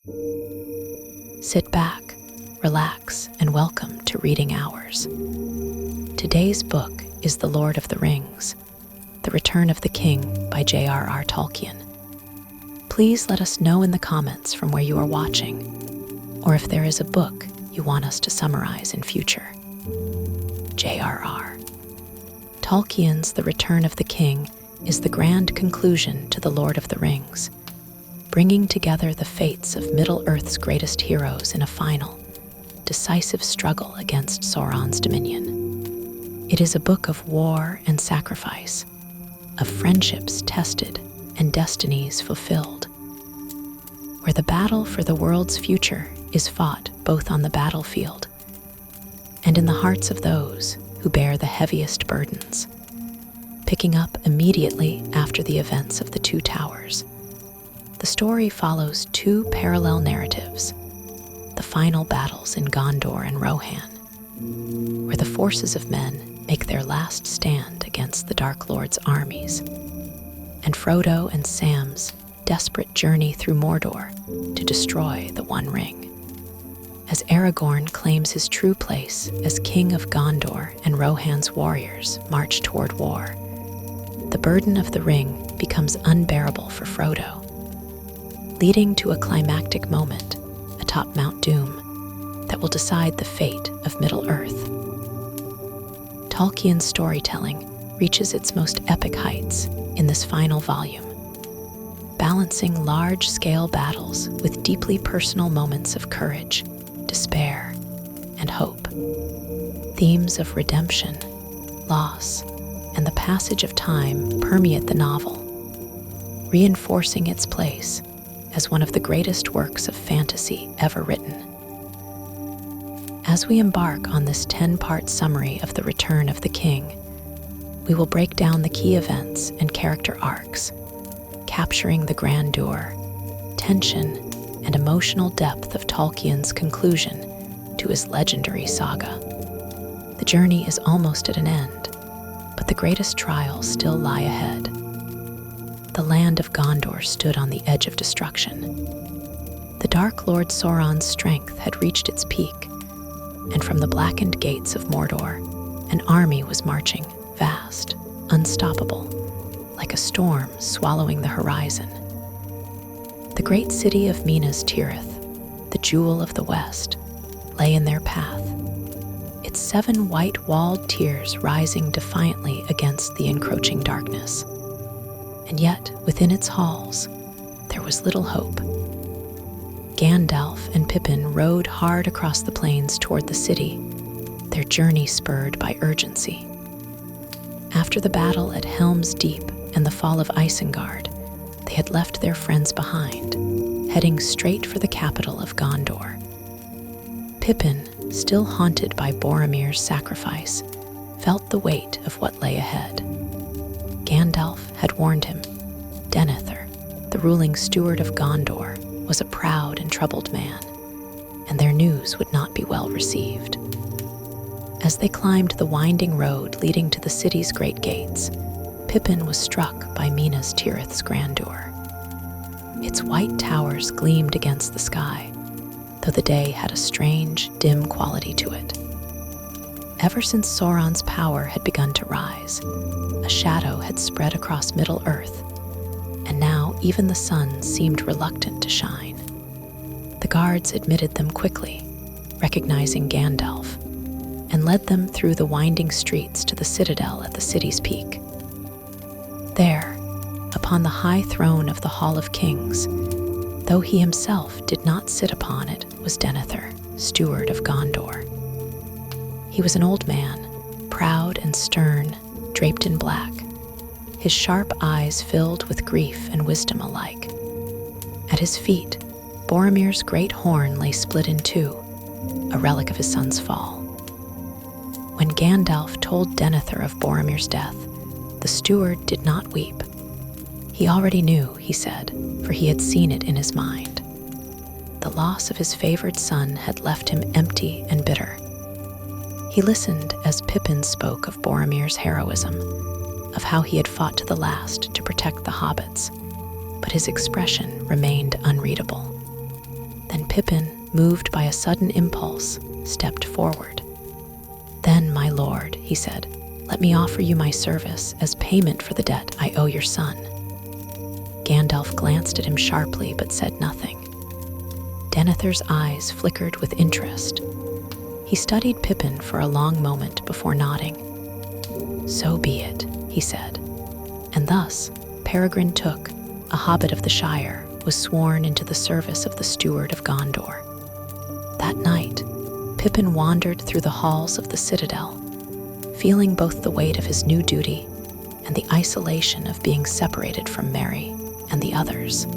Sit back, relax, and welcome to Reading Hours. Today's book is The Lord of the Rings, The Return of the King by J.R.R Tolkien. Please let us know in the comments from where you are watching, or if there is a book you want us to summarize in future. J.R.R. Tolkien's The Return of the King is the grand conclusion to The Lord of the Rings, bringing together the fates of Middle-earth's greatest heroes in a final, decisive struggle against Sauron's dominion. It is a book of war and sacrifice, of friendships tested and destinies fulfilled, where the battle for the world's future is fought both on the battlefield and in the hearts of those who bear the heaviest burdens. Picking up immediately after the events of the Two Towers, the story follows two parallel narratives: the final battles in Gondor and Rohan, where the forces of men make their last stand against the Dark Lord's armies, and Frodo and Sam's desperate journey through Mordor to destroy the One Ring. As Aragorn claims his true place as King of Gondor and Rohan's warriors march toward war, the burden of the ring becomes unbearable for Frodo, leading to a climactic moment atop Mount Doom that will decide the fate of Middle-earth. Tolkien's storytelling reaches its most epic heights in this final volume, balancing large-scale battles with deeply personal moments of courage, despair, and hope. Themes of redemption, loss, and the passage of time permeate the novel, reinforcing its place as one of the greatest works of fantasy ever written. As we embark on this 10-part summary of The Return of the King, we will break down the key events and character arcs, capturing the grandeur, tension, and emotional depth of Tolkien's conclusion to his legendary saga. The journey is almost at an end, but the greatest trials still lie ahead. The land of Gondor stood on the edge of destruction. The Dark Lord Sauron's strength had reached its peak, and from the blackened gates of Mordor, an army was marching, vast, unstoppable, like a storm swallowing the horizon. The great city of Minas Tirith, the jewel of the West, lay in their path, its 7 white-walled tiers rising defiantly against the encroaching darkness. And yet, within its halls, there was little hope. Gandalf and Pippin rode hard across the plains toward the city, their journey spurred by urgency. After the battle at Helm's Deep and the fall of Isengard, they had left their friends behind, heading straight for the capital of Gondor. Pippin, still haunted by Boromir's sacrifice, felt the weight of what lay ahead. Gandalf had warned him. Denethor, the ruling steward of Gondor, was a proud and troubled man, and their news would not be well received. As they climbed the winding road leading to the city's great gates, Pippin was struck by Minas Tirith's grandeur. Its white towers gleamed against the sky, though the day had a strange, dim quality to it. Ever since Sauron's power had begun to rise, a shadow had spread across Middle-earth, and now even the sun seemed reluctant to shine. The guards admitted them quickly, recognizing Gandalf, and led them through the winding streets to the citadel at the city's peak. There, upon the high throne of the Hall of Kings, though he himself did not sit upon it, was Denethor, steward of Gondor. He was an old man, proud and stern, draped in black, his sharp eyes filled with grief and wisdom alike. At his feet, Boromir's great horn lay split in two, a relic of his son's fall. When Gandalf told Denethor of Boromir's death, the steward did not weep. He already knew, he said, for he had seen it in his mind. The loss of his favored son had left him empty and bitter. He listened as Pippin spoke of Boromir's heroism, of how he had fought to the last to protect the hobbits, but his expression remained unreadable. Pippin, moved by a sudden impulse, stepped forward. "Then, my lord," he said, "let me offer you my service as payment for the debt I owe your son." Gandalf glanced at him sharply but said nothing. Denethor's eyes flickered with interest. He studied Pippin for a long moment before nodding. "So be it," he said. And thus, Peregrine Took, a hobbit of the Shire, was sworn into the service of the Steward of Gondor. That night, Pippin wandered through the halls of the citadel, feeling both the weight of his new duty and the isolation of being separated from Merry and the others.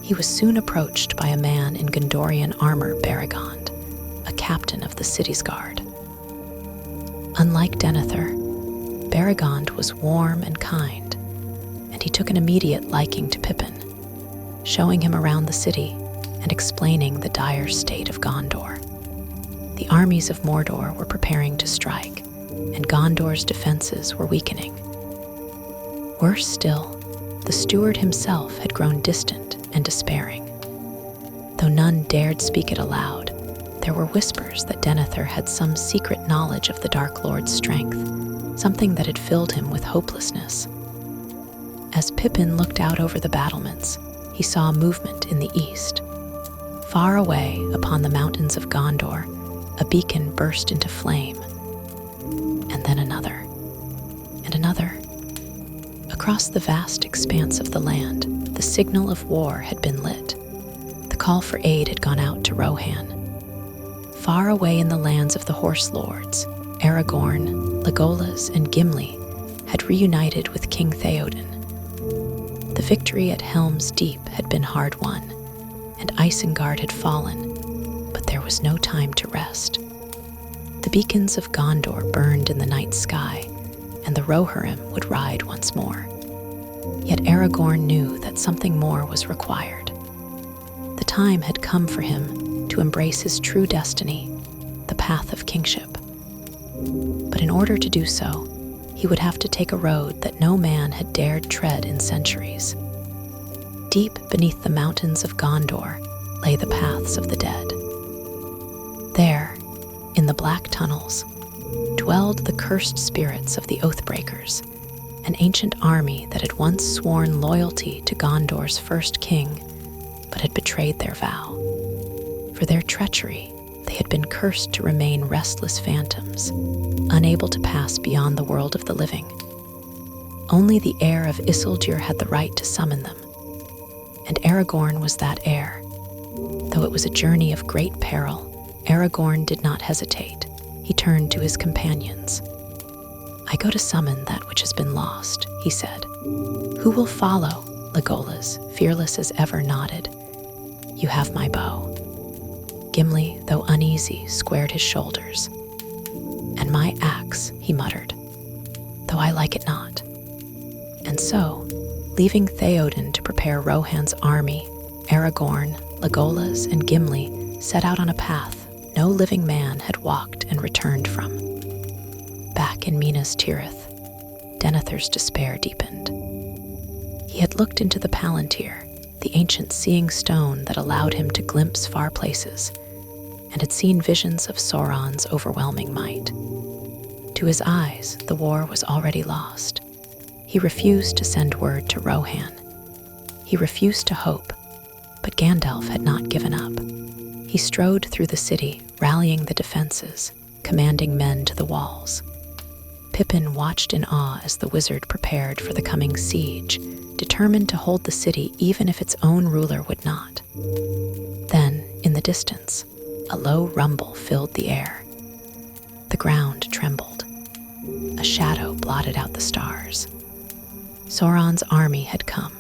He was soon approached by a man in Gondorian armor, Beregond, a captain of the city's guard. Unlike Denethor, Beregond was warm and kind, and he took an immediate liking to Pippin, showing him around the city and explaining the dire state of Gondor. The armies of Mordor were preparing to strike, and Gondor's defenses were weakening. Worse still, the steward himself had grown distant and despairing. Though none dared speak it aloud, there were whispers that Denethor had some secret knowledge of the Dark Lord's strength, something that had filled him with hopelessness. As Pippin looked out over the battlements, he saw a movement in the east. Far away, upon the mountains of Gondor, a beacon burst into flame, and then another, and another. Across the vast expanse of the land, the signal of war had been lit. The call for aid had gone out to Rohan. Far away in the lands of the Horse Lords, Aragorn, Legolas, and Gimli had reunited with King Theoden. The victory at Helm's Deep had been hard won, and Isengard had fallen, but there was no time to rest. The beacons of Gondor burned in the night sky, and the Rohirrim would ride once more. Yet Aragorn knew that something more was required. The time had come for him to embrace his true destiny, the path of kingship. But in order to do so, he would have to take a road that no man had dared tread in centuries. Deep beneath the mountains of Gondor lay the paths of the dead. There, in the black tunnels, dwelled the cursed spirits of the Oathbreakers, an ancient army that had once sworn loyalty to Gondor's first king, but had betrayed their vow. For their treachery, they had been cursed to remain restless phantoms, unable to pass beyond the world of the living. Only the heir of Isildur had the right to summon them, and Aragorn was that heir. Though it was a journey of great peril, Aragorn did not hesitate. He turned to his companions. "I go to summon that which has been lost," he said. "Who will follow?" Legolas, fearless as ever, nodded. "You have my bow." Gimli, though uneasy, squared his shoulders. "And my axe," he muttered, "though I like it not." And so, leaving Theoden to prepare Rohan's army, Aragorn, Legolas, and Gimli set out on a path no living man had walked and returned from. Back in Minas Tirith, Denethor's despair deepened. He had looked into the Palantir, the ancient seeing stone that allowed him to glimpse far places, and had seen visions of Sauron's overwhelming might. To his eyes, the war was already lost. He refused to send word to Rohan. He refused to hope, but Gandalf had not given up. He strode through the city, rallying the defenses, commanding men to the walls. Pippin watched in awe as the wizard prepared for the coming siege, determined to hold the city even if its own ruler would not. Then, in the distance, a low rumble filled the air. The ground trembled. A shadow blotted out the stars. Sauron's army had come.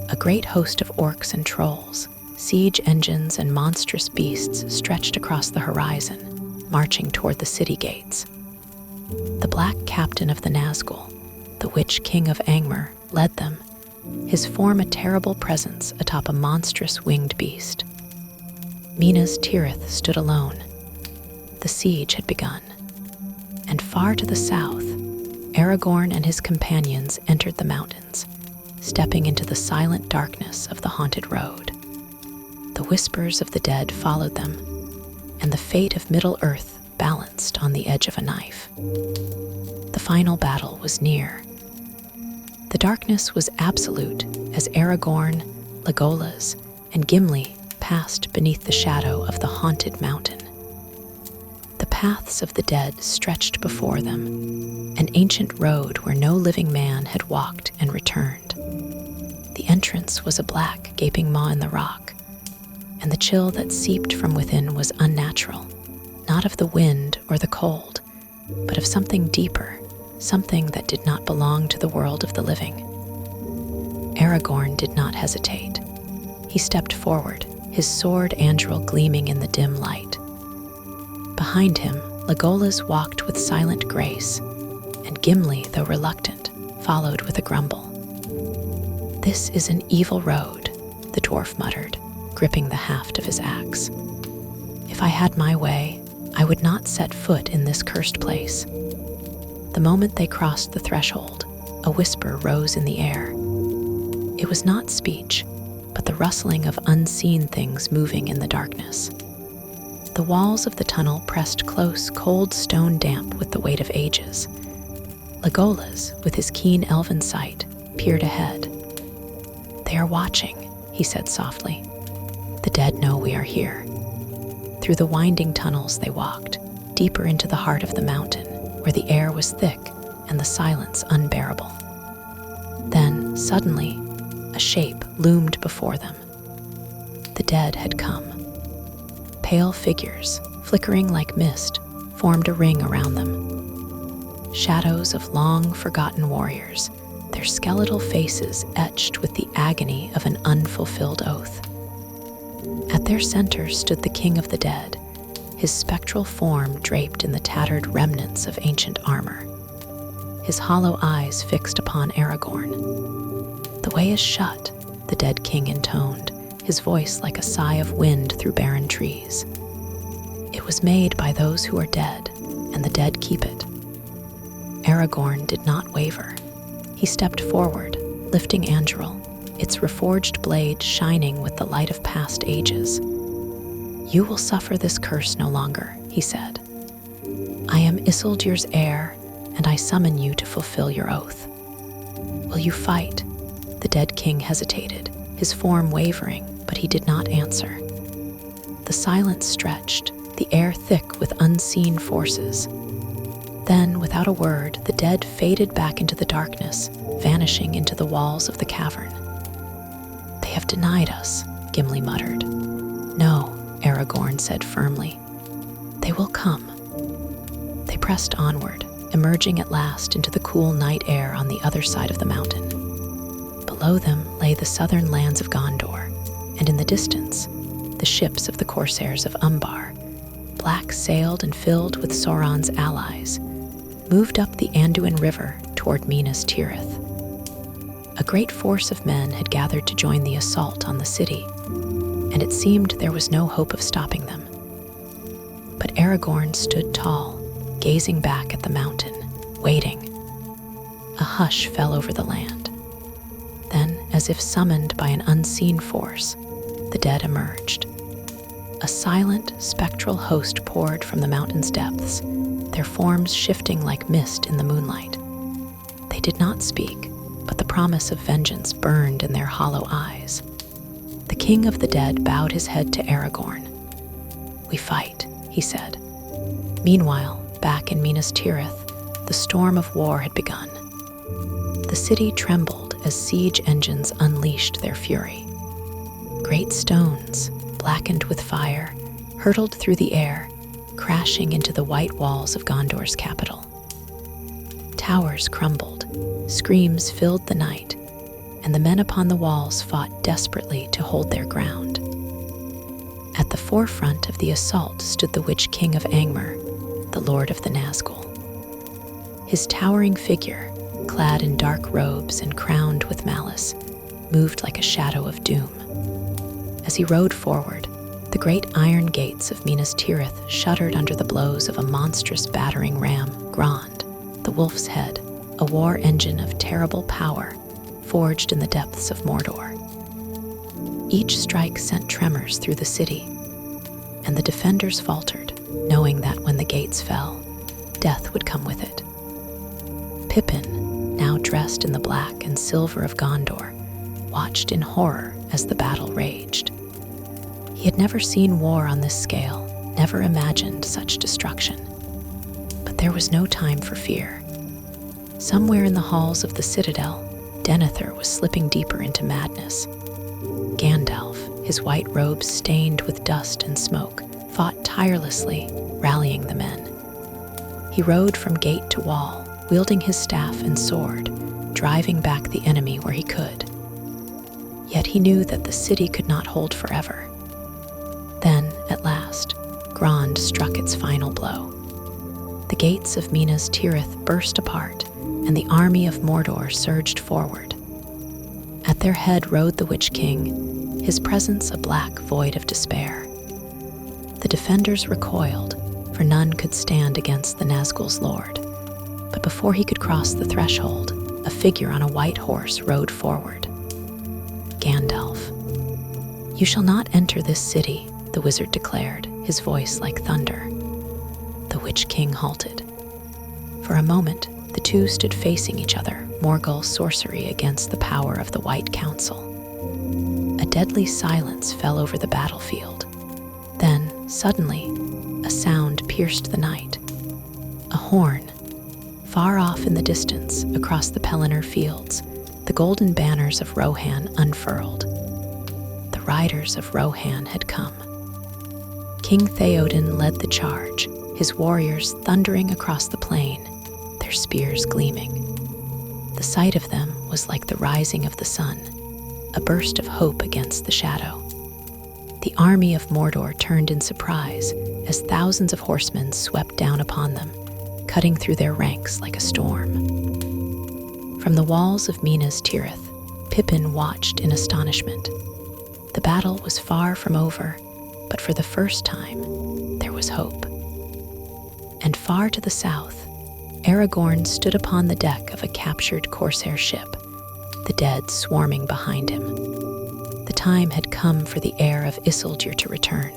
A great host of orcs and trolls, siege engines and monstrous beasts stretched across the horizon, marching toward the city gates. The black captain of the Nazgul, the Witch King of Angmar, led them, his form a terrible presence atop a monstrous winged beast. Minas Tirith stood alone. The siege had begun. And far to the south, Aragorn and his companions entered the mountains, stepping into the silent darkness of the haunted road. The whispers of the dead followed them, and the fate of Middle-earth balanced on the edge of a knife. The final battle was near. The darkness was absolute as Aragorn, Legolas, and Gimli passed beneath the shadow of the haunted mountain. The paths of the dead stretched before them, an ancient road where no living man had walked and returned. The entrance was a black, gaping maw in the rock, and the chill that seeped from within was unnatural, not of the wind or the cold, but of something deeper, something that did not belong to the world of the living. Aragorn did not hesitate. He stepped forward, his sword Anduril gleaming in the dim light. Behind him, Legolas walked with silent grace, and Gimli, though reluctant, followed with a grumble. "This is an evil road," the dwarf muttered, gripping the haft of his axe. "If I had my way, I would not set foot in this cursed place." The moment they crossed the threshold, a whisper rose in the air. It was not speech, but the rustling of unseen things moving in the darkness. The walls of the tunnel pressed close, cold stone damp with the weight of ages. Legolas, with his keen elven sight, peered ahead. "They are watching," he said softly. "The dead know we are here." Through the winding tunnels they walked, deeper into the heart of the mountain, where the air was thick and the silence unbearable. Then, suddenly, a shape loomed before them. The dead had come. Pale figures, flickering like mist, formed a ring around them. Shadows of long-forgotten warriors, their skeletal faces etched with the agony of an unfulfilled oath. At their center stood the King of the Dead, his spectral form draped in the tattered remnants of ancient armor, his hollow eyes fixed upon Aragorn. "The way is shut," the dead king intoned, his voice like a sigh of wind through barren trees. "It was made by those who are dead, and the dead keep it." Aragorn did not waver. He stepped forward, lifting Anduril, its reforged blade shining with the light of past ages. "You will suffer this curse no longer," he said. "I am Isildur's heir, and I summon you to fulfill your oath." "Will you fight?" The dead king hesitated, his form wavering, but he did not answer. The silence stretched, the air thick with unseen forces. Then, without a word, the dead faded back into the darkness, vanishing into the walls of the cavern. "They have denied us," Gimli muttered. "No," Aragorn said firmly. "They will come." They pressed onward, emerging at last into the cool night air on the other side of the mountain. Below them lay the southern lands of Gondor, and in the distance, the ships of the corsairs of Umbar, black-sailed and filled with Sauron's allies, moved up the Anduin River toward Minas Tirith. A great force of men had gathered to join the assault on the city, and it seemed there was no hope of stopping them. But Aragorn stood tall, gazing back at the mountain, waiting. A hush fell over the land. Then, as if summoned by an unseen force, the dead emerged. A silent, spectral host poured from the mountain's depths, their forms shifting like mist in the moonlight. They did not speak, but the promise of vengeance burned in their hollow eyes. The King of the Dead bowed his head to Aragorn. "We fight," he said. Meanwhile, back in Minas Tirith, the storm of war had begun. The city trembled as siege engines unleashed their fury. Great stones, blackened with fire, hurtled through the air, crashing into the white walls of Gondor's capital. Towers crumbled, screams filled the night, and the men upon the walls fought desperately to hold their ground. At the forefront of the assault stood the Witch King of Angmar, the Lord of the Nazgul. His towering figure, clad in dark robes and crowned with malice, moved like a shadow of doom. As he rode forward, the great iron gates of Minas Tirith shuddered under the blows of a monstrous battering ram, Grond, the wolf's head, a war engine of terrible power, forged in the depths of Mordor. Each strike sent tremors through the city, and the defenders faltered, knowing that when the gates fell, death would come with it. Pippin, now dressed in the black and silver of Gondor, watched in horror as the battle raged. He had never seen war on this scale, never imagined such destruction. But there was no time for fear. Somewhere in the halls of the citadel, Denethor was slipping deeper into madness. Gandalf, his white robes stained with dust and smoke, fought tirelessly, rallying the men. He rode from gate to wall, wielding his staff and sword, driving back the enemy where he could. Yet he knew that the city could not hold forever. Then, at last, Grond struck its final blow. The gates of Minas Tirith burst apart, and the army of Mordor surged forward. At their head rode the Witch King, his presence a black void of despair. The defenders recoiled, for none could stand against the Nazgul's lord. But before he could cross the threshold, a figure on a white horse rode forward. Gandalf. "You shall not enter this city," the wizard declared, his voice like thunder. The Witch King halted. For a moment, the two stood facing each other, Morgul sorcery against the power of the White Council. A deadly silence fell over the battlefield. Then, suddenly, a sound pierced the night. A horn. Far off in the distance, across the Pelennor fields, the golden banners of Rohan unfurled. The riders of Rohan had come. King Theoden led the charge, his warriors thundering across the plain, their spears gleaming. The sight of them was like the rising of the sun, a burst of hope against the shadow. The army of Mordor turned in surprise as thousands of horsemen swept down upon them, cutting through their ranks like a storm. From the walls of Minas Tirith, Pippin watched in astonishment. The battle was far from over, but for the first time, there was hope. And far to the south, Aragorn stood upon the deck of a captured corsair ship, the dead swarming behind him. The time had come for the heir of Isildur to return.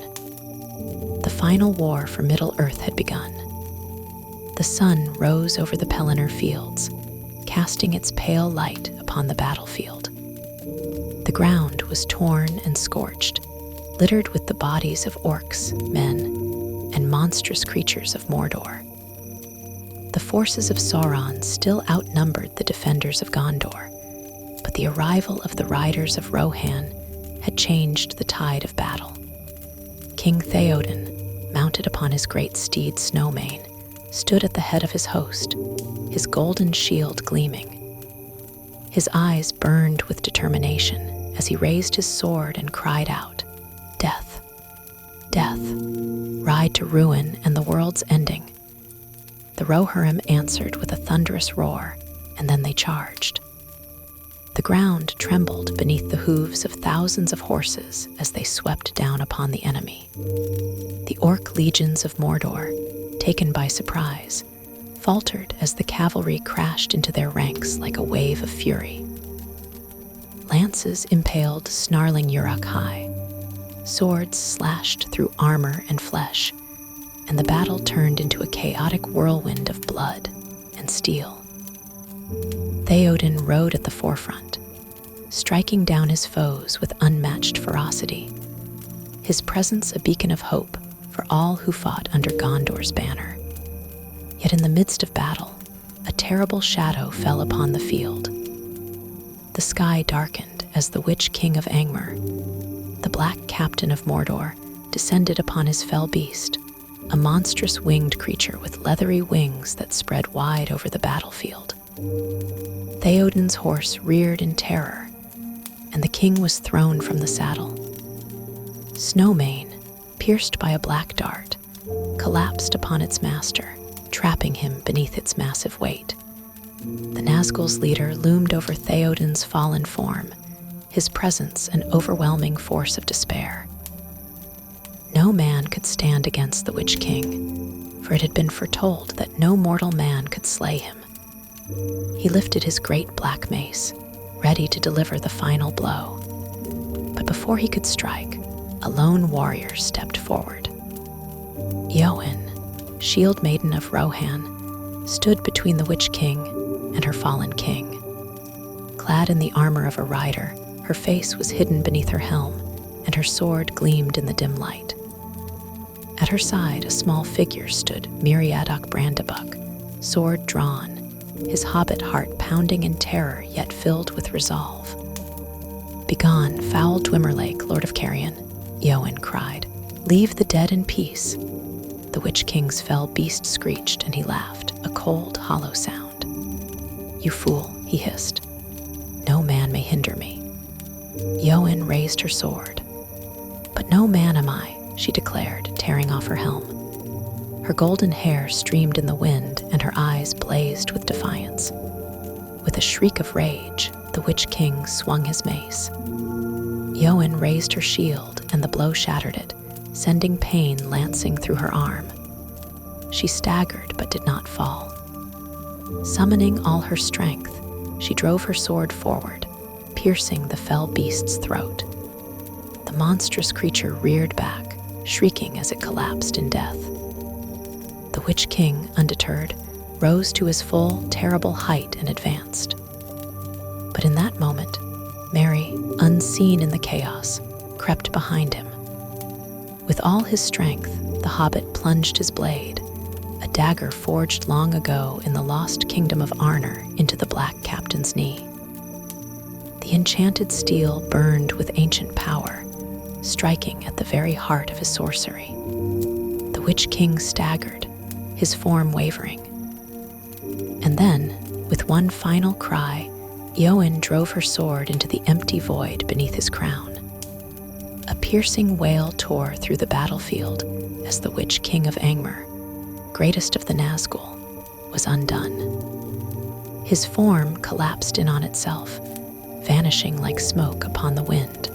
The final war for Middle-earth had begun. The sun rose over the Pelennor fields, casting its pale light upon the battlefield. The ground was torn and scorched, littered with the bodies of orcs, men, and monstrous creatures of Mordor. The forces of Sauron still outnumbered the defenders of Gondor, but the arrival of the riders of Rohan had changed the tide of battle. King Theoden, mounted upon his great steed Snowmane, stood at the head of his host, his golden shield gleaming. His eyes burned with determination as he raised his sword and cried out, "Death, death, ride to ruin and the world's ending." The Rohirrim answered with a thunderous roar, and then they charged. The ground trembled beneath the hooves of thousands of horses as they swept down upon the enemy. The orc legions of Mordor, taken by surprise, faltered as the cavalry crashed into their ranks like a wave of fury. Lances impaled snarling Uruk-hai. Swords slashed through armor and flesh, and the battle turned into a chaotic whirlwind of blood and steel. Theoden rode at the forefront, striking down his foes with unmatched ferocity, his presence a beacon of hope for all who fought under Gondor's banner. Yet in the midst of battle, a terrible shadow fell upon the field. The sky darkened as the Witch King of Angmar, the black captain of Mordor, descended upon his fell beast, a monstrous winged creature with leathery wings that spread wide over the battlefield. Theoden's horse reared in terror, and the king was thrown from the saddle. Snowmane, pierced by a black dart, collapsed upon its master, trapping him beneath its massive weight. The Nazgul's leader loomed over Theoden's fallen form, his presence an overwhelming force of despair. No man could stand against the Witch King, for it had been foretold that no mortal man could slay him. He lifted his great black mace, ready to deliver the final blow. But before he could strike, a lone warrior stepped forward. Eowyn, shield maiden of Rohan, stood between the Witch King and her fallen king. Clad in the armor of a rider, her face was hidden beneath her helm, and her sword gleamed in the dim light. At her side, a small figure stood, Meriadoc Brandabuck, sword drawn, his hobbit heart pounding in terror yet filled with resolve. "Begone, foul Dwimmerlake, Lord of Carrion," Eowyn cried. "Leave the dead in peace." The Witch King's fell beast screeched, and he laughed, a cold, hollow sound. "You fool," he hissed. "No man may hinder me." Eowyn raised her sword. "But no man am I," she declared, tearing off her helm. Her golden hair streamed in the wind, and her eyes blazed with defiance. With a shriek of rage, the Witch King swung his mace. Eowyn raised her shield, and the blow shattered it, sending pain lancing through her arm. She staggered but did not fall. Summoning all her strength, she drove her sword forward, piercing the fell beast's throat. The monstrous creature reared back, shrieking as it collapsed in death. The Witch King, undeterred, rose to his full, terrible height and advanced. But in that moment, Merry, unseen in the chaos, crept behind him. With all his strength, the hobbit plunged his blade, a dagger forged long ago in the lost kingdom of Arnor, into the Black Captain's knee. The enchanted steel burned with ancient power, striking at the very heart of his sorcery. The Witch King staggered, his form wavering. And then, with one final cry, Eowyn drove her sword into the empty void beneath his crown. A piercing wail tore through the battlefield as the Witch King of Angmar, greatest of the Nazgul, was undone. His form collapsed in on itself, vanishing like smoke upon the wind.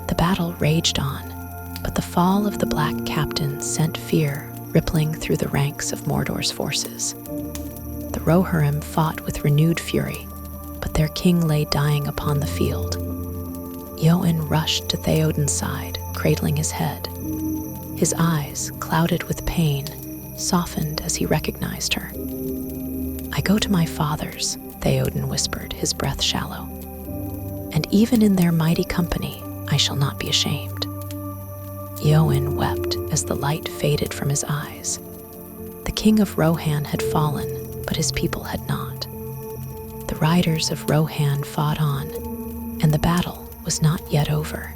The battle raged on, but the fall of the Black Captain sent fear rippling through the ranks of Mordor's forces. The Rohirrim fought with renewed fury, but their king lay dying upon the field. Eowyn rushed to Theoden's side, cradling his head. His eyes, clouded with pain, softened as he recognized her. "I go to my fathers," Theoden whispered, his breath shallow. "And even in their mighty company, I shall not be ashamed." Eowyn wept as the light faded from his eyes. The king of Rohan had fallen, but his people had not. The riders of Rohan fought on, and the battle was not yet over.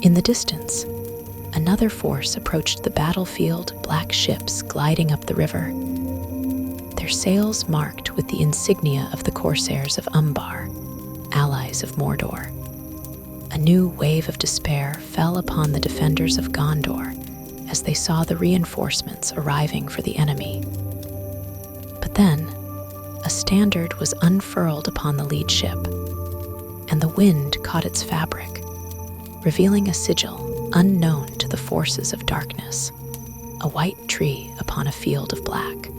In the distance, another force approached the battlefield, black ships gliding up the river, their sails marked with the insignia of the corsairs of Umbar, allies of Mordor. A new wave of despair fell upon the defenders of Gondor as they saw the reinforcements arriving for the enemy. But then, a standard was unfurled upon the lead ship, and the wind caught its fabric, revealing a sigil unknown to the forces of darkness, a white tree upon a field of black.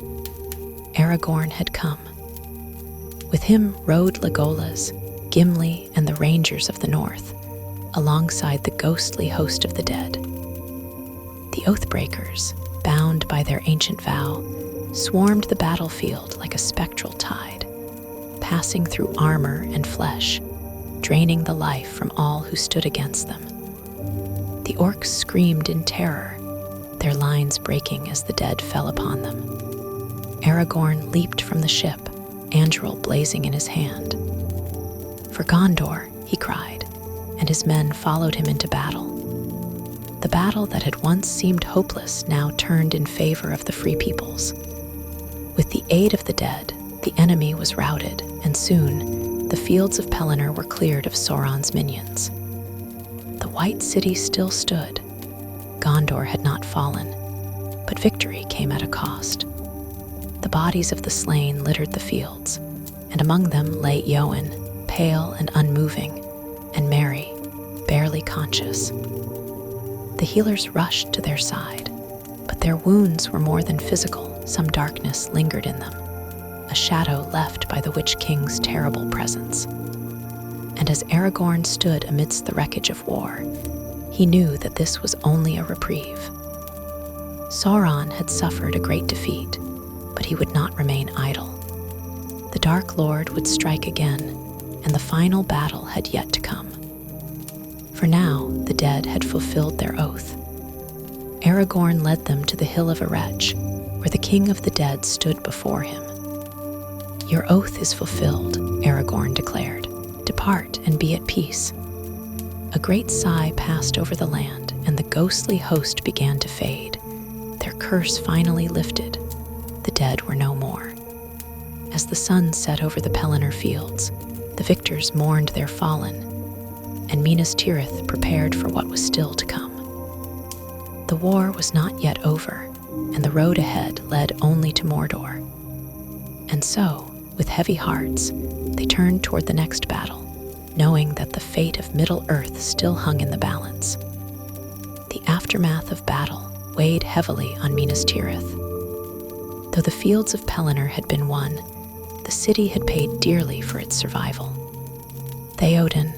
Aragorn had come. With him rode Legolas, Gimli, and the Rangers of the North, alongside the ghostly host of the dead. The Oathbreakers, bound by their ancient vow, swarmed the battlefield like a spectral tide, passing through armor and flesh, draining the life from all who stood against them. The orcs screamed in terror, their lines breaking as the dead fell upon them. Aragorn leaped from the ship, Anduril blazing in his hand. "For Gondor," he cried, and his men followed him into battle. The battle that had once seemed hopeless now turned in favor of the free peoples. With the aid of the dead, the enemy was routed, and soon the fields of Pelennor were cleared of Sauron's minions. The White City still stood. Gondor had not fallen, but victory came at a cost. The bodies of the slain littered the fields, and among them lay Eowyn, pale and unmoving, and Merry, barely conscious. The healers rushed to their side, but their wounds were more than physical. Some darkness lingered in them, a shadow left by the Witch King's terrible presence. And as Aragorn stood amidst the wreckage of war, he knew that this was only a reprieve. Sauron had suffered a great defeat, but he would not remain idle. The Dark Lord would strike again, and the final battle had yet to come. For now, the dead had fulfilled their oath. Aragorn led them to the Hill of Erech, where the King of the Dead stood before him. "Your oath is fulfilled," Aragorn declared. "Depart and be at peace." A great sigh passed over the land, and the ghostly host began to fade. Their curse finally lifted. The dead were no more. As the sun set over the Pelennor fields, the victors mourned their fallen, and Minas Tirith prepared for what was still to come. The war was not yet over, and the road ahead led only to Mordor. And so, with heavy hearts, they turned toward the next battle, knowing that the fate of Middle-earth still hung in the balance. The aftermath of battle weighed heavily on Minas Tirith. Though the fields of Pelennor had been won, the city had paid dearly for its survival. Theoden,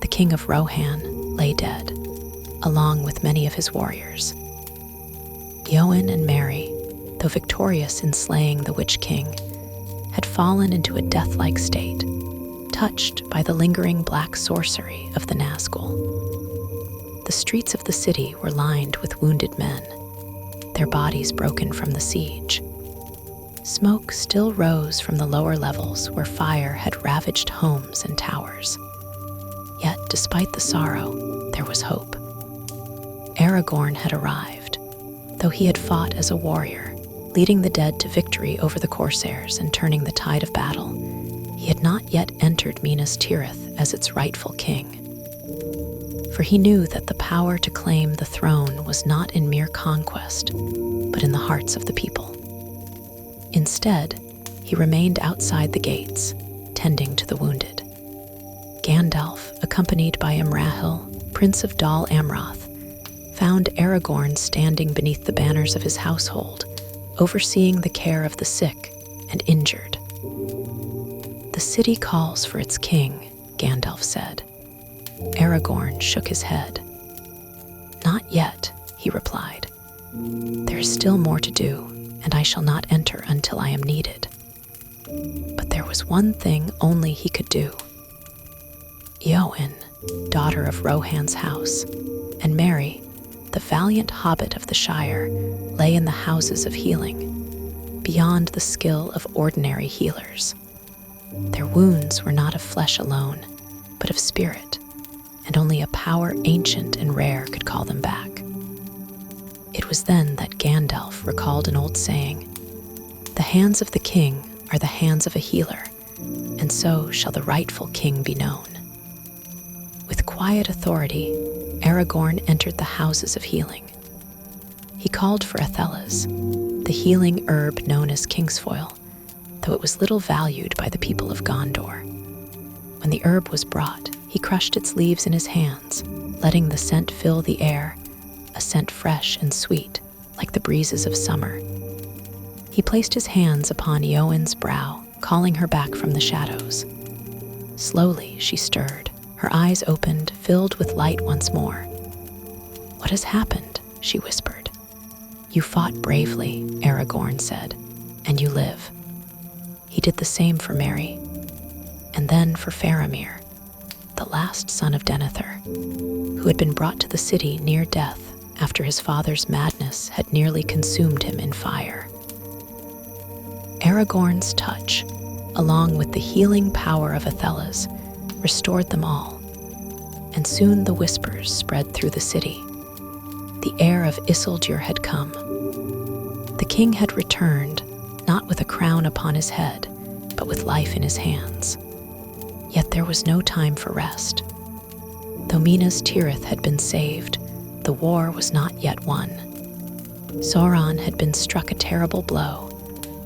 the king of Rohan, lay dead, along with many of his warriors. Eowyn and Merry, though victorious in slaying the Witch King, had fallen into a death-like state, touched by the lingering black sorcery of the Nazgul. The streets of the city were lined with wounded men, their bodies broken from the siege. Smoke still rose from the lower levels where fire had ravaged homes and towers. Yet, despite the sorrow, there was hope. Aragorn had arrived, though he had fought as a warrior, leading the dead to victory over the Corsairs and turning the tide of battle. He had not yet entered Minas Tirith as its rightful king. For he knew that the power to claim the throne was not in mere conquest, but in the hearts of the people. Instead, he remained outside the gates, tending to the wounded. Gandalf, accompanied by Imrahil, Prince of Dol Amroth, found Aragorn standing beneath the banners of his household, overseeing the care of the sick and injured. "The city calls for its king," Gandalf said. Aragorn shook his head. "Not yet," he replied. "There is still more to do, and I shall not enter until I am needed." But there was one thing only he could do. Eowyn, daughter of Rohan's house, and Merry, the valiant hobbit of the Shire, lay in the houses of healing, beyond the skill of ordinary healers. Their wounds were not of flesh alone, but of spirit, and only a power ancient and rare could call them back. It was then that Gandalf recalled an old saying, "The hands of the king are the hands of a healer, and so shall the rightful king be known." With quiet authority, Aragorn entered the houses of healing. He called for Athelas, the healing herb known as Kingsfoil, though it was little valued by the people of Gondor. When the herb was brought, he crushed its leaves in his hands, letting the scent fill the air, a scent fresh and sweet, like the breezes of summer. He placed his hands upon Eowyn's brow, calling her back from the shadows. Slowly she stirred, her eyes opened, filled with light once more. "What has happened?" she whispered. "You fought bravely," Aragorn said, "and you live." He did the same for Merry, and then for Faramir, the last son of Denethor, who had been brought to the city near death after his father's madness had nearly consumed him in fire. Aragorn's touch, along with the healing power of Athelas, restored them all, and soon the whispers spread through the city. The heir of Isildur had come. The king had returned, not with a crown upon his head, but with life in his hands. Yet there was no time for rest. Though Minas Tirith had been saved, the war was not yet won. Sauron had been struck a terrible blow,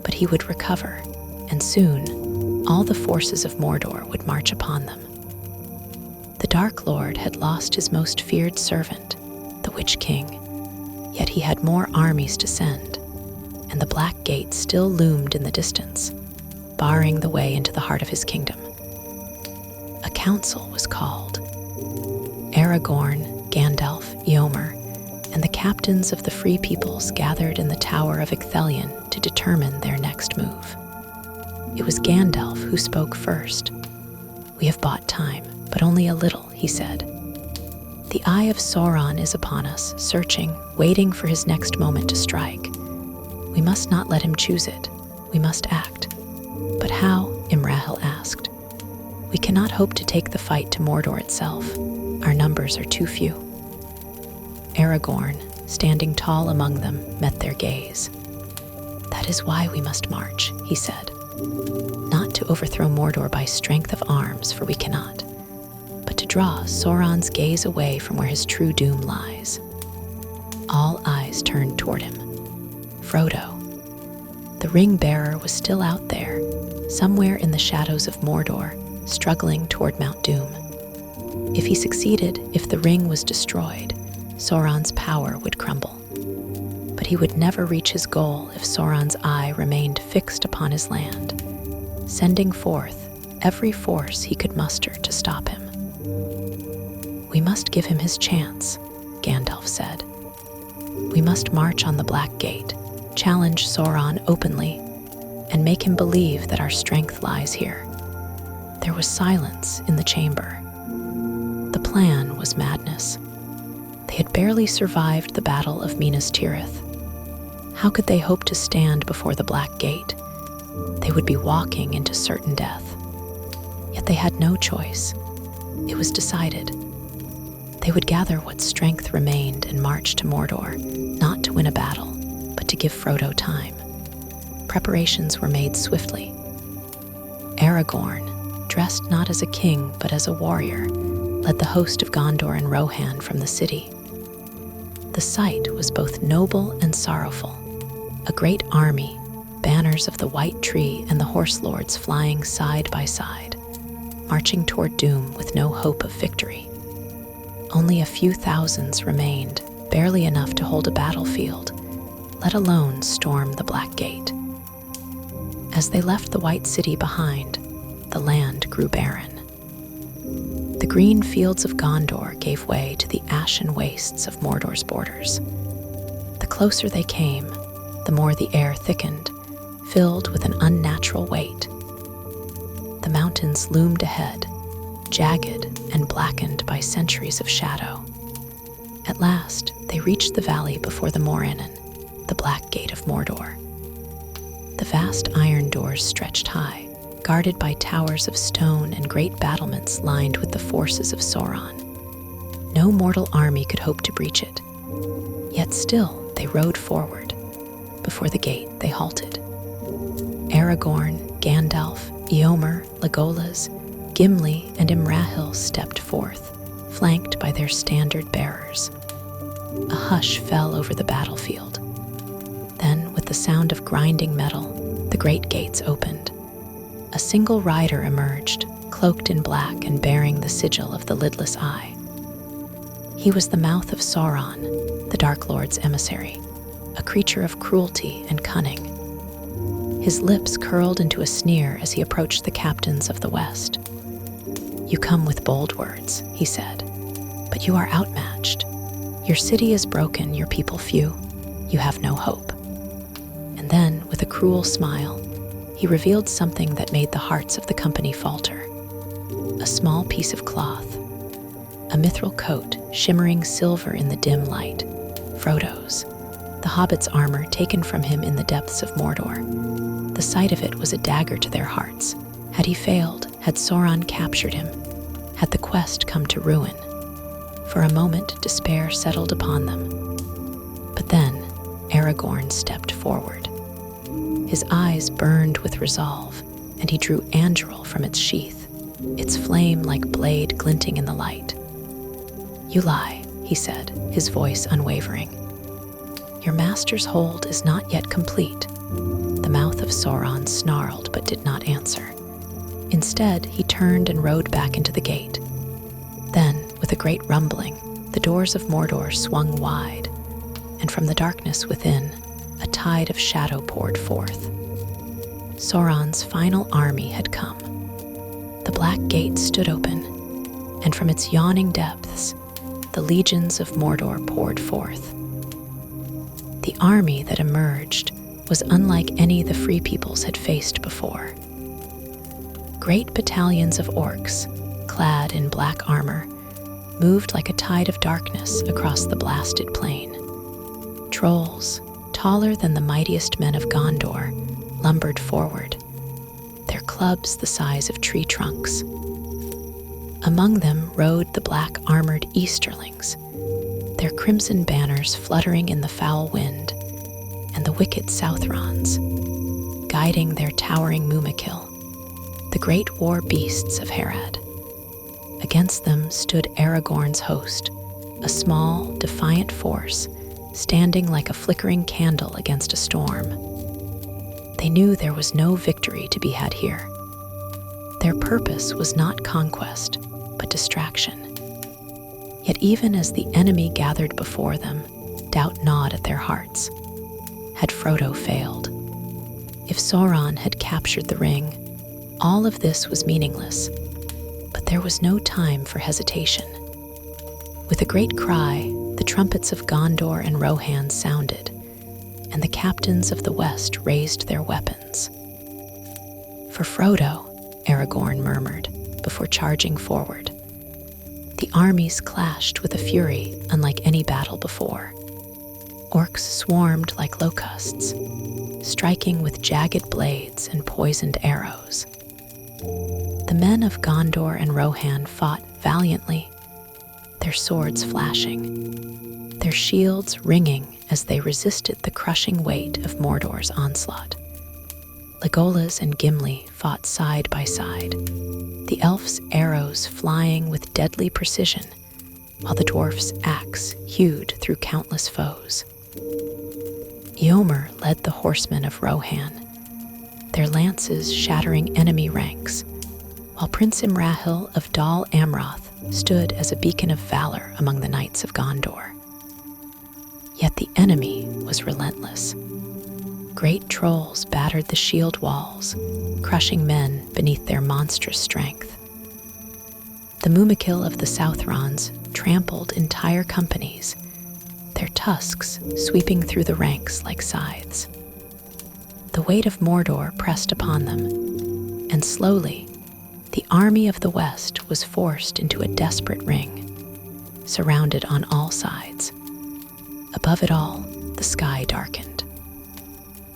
but he would recover, and soon all the forces of Mordor would march upon them. The Dark Lord had lost his most feared servant, the Witch King, yet he had more armies to send, and the Black Gate still loomed in the distance, barring the way into the heart of his kingdom. A council was called. Aragorn, Gandalf, Eomer, and the captains of the free peoples gathered in the Tower of Ithilien to determine their next move. It was Gandalf who spoke first. "We have bought time, but only a little," he said. "The eye of Sauron is upon us, searching, waiting for his next moment to strike. We must not let him choose it. We must act." "But how?" Imrahil asked. "We cannot hope to take the fight to Mordor itself. Our numbers are too few." Aragorn, standing tall among them, met their gaze. "That is why we must march," he said. "Not to overthrow Mordor by strength of arms, for we cannot, but to draw Sauron's gaze away from where his true doom lies." All eyes turned toward him. Frodo. The ring-bearer was still out there, somewhere in the shadows of Mordor, struggling toward Mount Doom. If he succeeded, if the ring was destroyed, Sauron's power would crumble. But he would never reach his goal if Sauron's eye remained fixed upon his land, sending forth every force he could muster to stop him. "We must give him his chance," Gandalf said. "We must march on the Black Gate, challenge Sauron openly, and make him believe that our strength lies here." There was silence in the chamber. The plan was madness. They had barely survived the Battle of Minas Tirith. How could they hope to stand before the Black Gate? They would be walking into certain death. Yet they had no choice. It was decided. They would gather what strength remained and march to Mordor, not to win a battle, but to give Frodo time. Preparations were made swiftly. Aragorn, dressed not as a king but as a warrior, led the host of Gondor and Rohan from the city. The sight was both noble and sorrowful. A great army, banners of the White Tree and the Horse Lords flying side by side, marching toward doom with no hope of victory. Only a few thousands remained, barely enough to hold a battlefield, let alone storm the Black Gate. As they left the White City behind, the land grew barren. The green fields of Gondor gave way to the ashen wastes of Mordor's borders. The closer they came, the more the air thickened, filled with an unnatural weight. The mountains loomed ahead, jagged and blackened by centuries of shadow. At last, they reached the valley before the Morannon, the Black Gate of Mordor. The vast iron doors stretched high, guarded by towers of stone and great battlements lined with the forces of Sauron. No mortal army could hope to breach it. Yet still they rode forward. Before the gate they halted. Aragorn, Gandalf, Eomer, Legolas, Gimli, and Imrahil stepped forth, flanked by their standard bearers. A hush fell over the battlefield. Then, with the sound of grinding metal, the great gates opened. A single rider emerged, cloaked in black and bearing the sigil of the lidless eye. He was the mouth of Sauron, the Dark Lord's emissary, a creature of cruelty and cunning. His lips curled into a sneer as he approached the captains of the West. "You come with bold words," he said, "but you are outmatched. Your city is broken, your people few. You have no hope." And then, with a cruel smile, he revealed something that made the hearts of the company falter. A small piece of cloth, a mithril coat shimmering silver in the dim light, Frodo's, the hobbit's armor taken from him in the depths of Mordor. The sight of it was a dagger to their hearts. Had he failed? Had Sauron captured him? Had the quest come to ruin? For a moment, despair settled upon them. But then, Aragorn stepped forward. His eyes burned with resolve, and he drew Anduril from its sheath, its flame like blade glinting in the light. "You lie," he said, his voice unwavering. "Your master's hold is not yet complete." The mouth of Sauron snarled but did not answer. Instead, he turned and rode back into the gate. Then, with a great rumbling, the doors of Mordor swung wide, and from the darkness within, a tide of shadow poured forth. Sauron's final army had come. The Black Gate stood open, and from its yawning depths, the legions of Mordor poured forth. The army that emerged was unlike any the Free Peoples had faced before. Great battalions of orcs, clad in black armor, moved like a tide of darkness across the blasted plain. Trolls, taller than the mightiest men of Gondor, lumbered forward, their clubs the size of tree trunks. Among them rode the black-armored Easterlings, their crimson banners fluttering in the foul wind, and the wicked Southrons, guiding their towering Mumakil, the great war beasts of Harad. Against them stood Aragorn's host, a small, defiant force, standing like a flickering candle against a storm. They knew there was no victory to be had here. Their purpose was not conquest, but distraction. Yet even as the enemy gathered before them, doubt gnawed at their hearts. Had Frodo failed? If Sauron had captured the ring, all of this was meaningless. But there was no time for hesitation. With a great cry, the trumpets of Gondor and Rohan sounded, and the captains of the West raised their weapons. For Frodo, Aragorn murmured, before charging forward. The armies clashed with a fury unlike any battle before. Orcs swarmed like locusts, striking with jagged blades and poisoned arrows. The men of Gondor and Rohan fought valiantly, their swords flashing, their shields ringing as they resisted the crushing weight of Mordor's onslaught. Legolas and Gimli fought side by side, the elf's arrows flying with deadly precision, while the dwarf's axe hewed through countless foes. Eomer led the horsemen of Rohan, their lances shattering enemy ranks, while Prince Imrahil of Dal Amroth stood as a beacon of valor among the knights of Gondor. Yet the enemy was relentless. Great trolls battered the shield walls, crushing men beneath their monstrous strength. The Mumakil of the Southrons trampled entire companies, their tusks sweeping through the ranks like scythes. The weight of Mordor pressed upon them, and slowly, the army of the West was forced into a desperate ring, surrounded on all sides. Above it all, the sky darkened.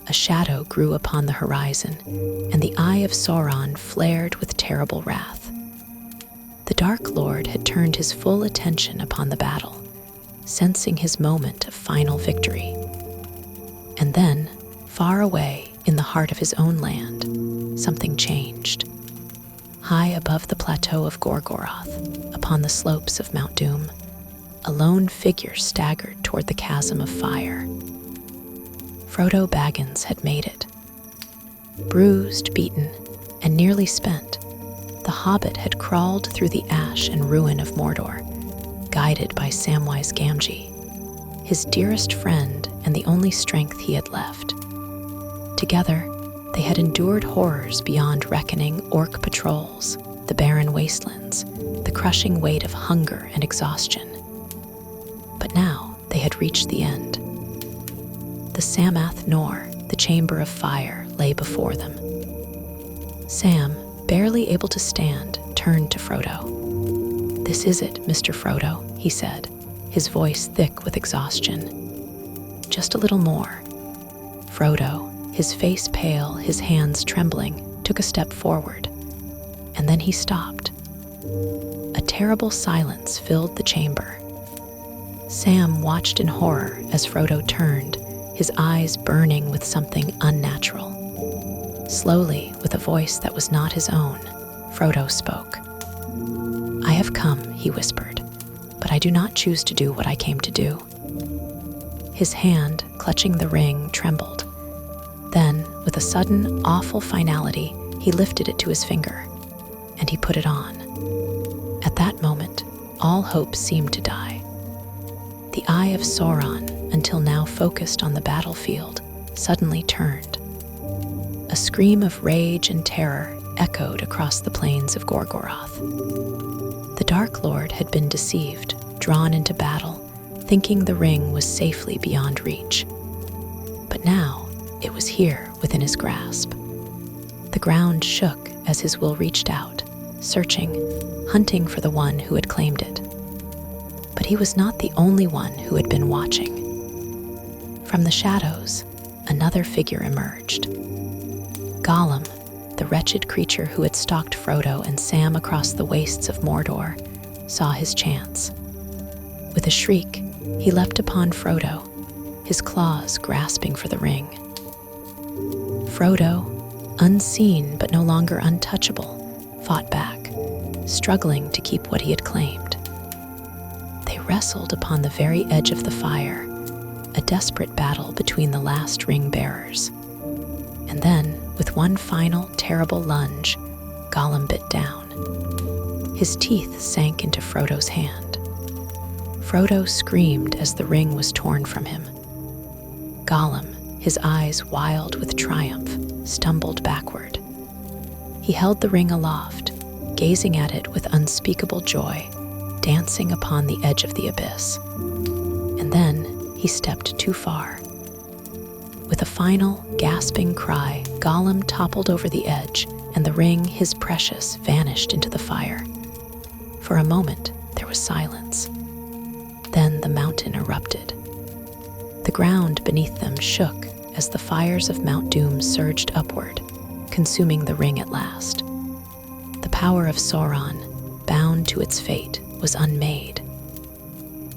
A shadow grew upon the horizon, and the eye of Sauron flared with terrible wrath. The Dark Lord had turned his full attention upon the battle, sensing his moment of final victory. And then, far away in the heart of his own land, something changed. High above the plateau of Gorgoroth, upon the slopes of Mount Doom, a lone figure staggered toward the chasm of fire. Frodo Baggins had made it. Bruised, beaten, and nearly spent, the hobbit had crawled through the ash and ruin of Mordor, guided by Samwise Gamgee, his dearest friend and the only strength he had left. Together, they had endured horrors beyond reckoning: orc patrols, the barren wastelands, the crushing weight of hunger and exhaustion. But now they had reached the end. The Samath Nor, the Chamber of Fire, lay before them. Sam, barely able to stand, turned to Frodo. "This is it, Mr. Frodo," he said, his voice thick with exhaustion. "Just a little more." Frodo, his face pale, his hands trembling, took a step forward, and then he stopped. A terrible silence filled the chamber. Sam watched in horror as Frodo turned, his eyes burning with something unnatural. Slowly, with a voice that was not his own, Frodo spoke. "I have come," he whispered, "but I do not choose to do what I came to do." His hand, clutching the ring, trembled. Then, with a sudden, awful finality, he lifted it to his finger, and he put it on. At that moment, all hope seemed to die. The eye of Sauron, until now focused on the battlefield, suddenly turned. A scream of rage and terror echoed across the plains of Gorgoroth. The Dark Lord had been deceived, drawn into battle, thinking the ring was safely beyond reach. But now it was here within his grasp. The ground shook as his will reached out, searching, hunting for the one who had claimed it. But he was not the only one who had been watching. From the shadows, another figure emerged. Gollum, the wretched creature who had stalked Frodo and Sam across the wastes of Mordor, saw his chance. With a shriek, he leapt upon Frodo, his claws grasping for the ring. Frodo, unseen but no longer untouchable, fought back, struggling to keep what he had claimed. They wrestled upon the very edge of the fire, a desperate battle between the last ring bearers. And then, with one final terrible lunge, Gollum bit down. His teeth sank into Frodo's hand. Frodo screamed as the ring was torn from him. Gollum, his eyes wild with triumph, stumbled backward. He held the ring aloft, gazing at it with unspeakable joy, dancing upon the edge of the abyss. And then he stepped too far. With a final, gasping cry, Gollum toppled over the edge, and the ring, his precious, vanished into the fire. For a moment, there was silence. Then the mountain erupted. The ground beneath them shook as the fires of Mount Doom surged upward, consuming the ring at last. The power of Sauron, bound to its fate, was unmade.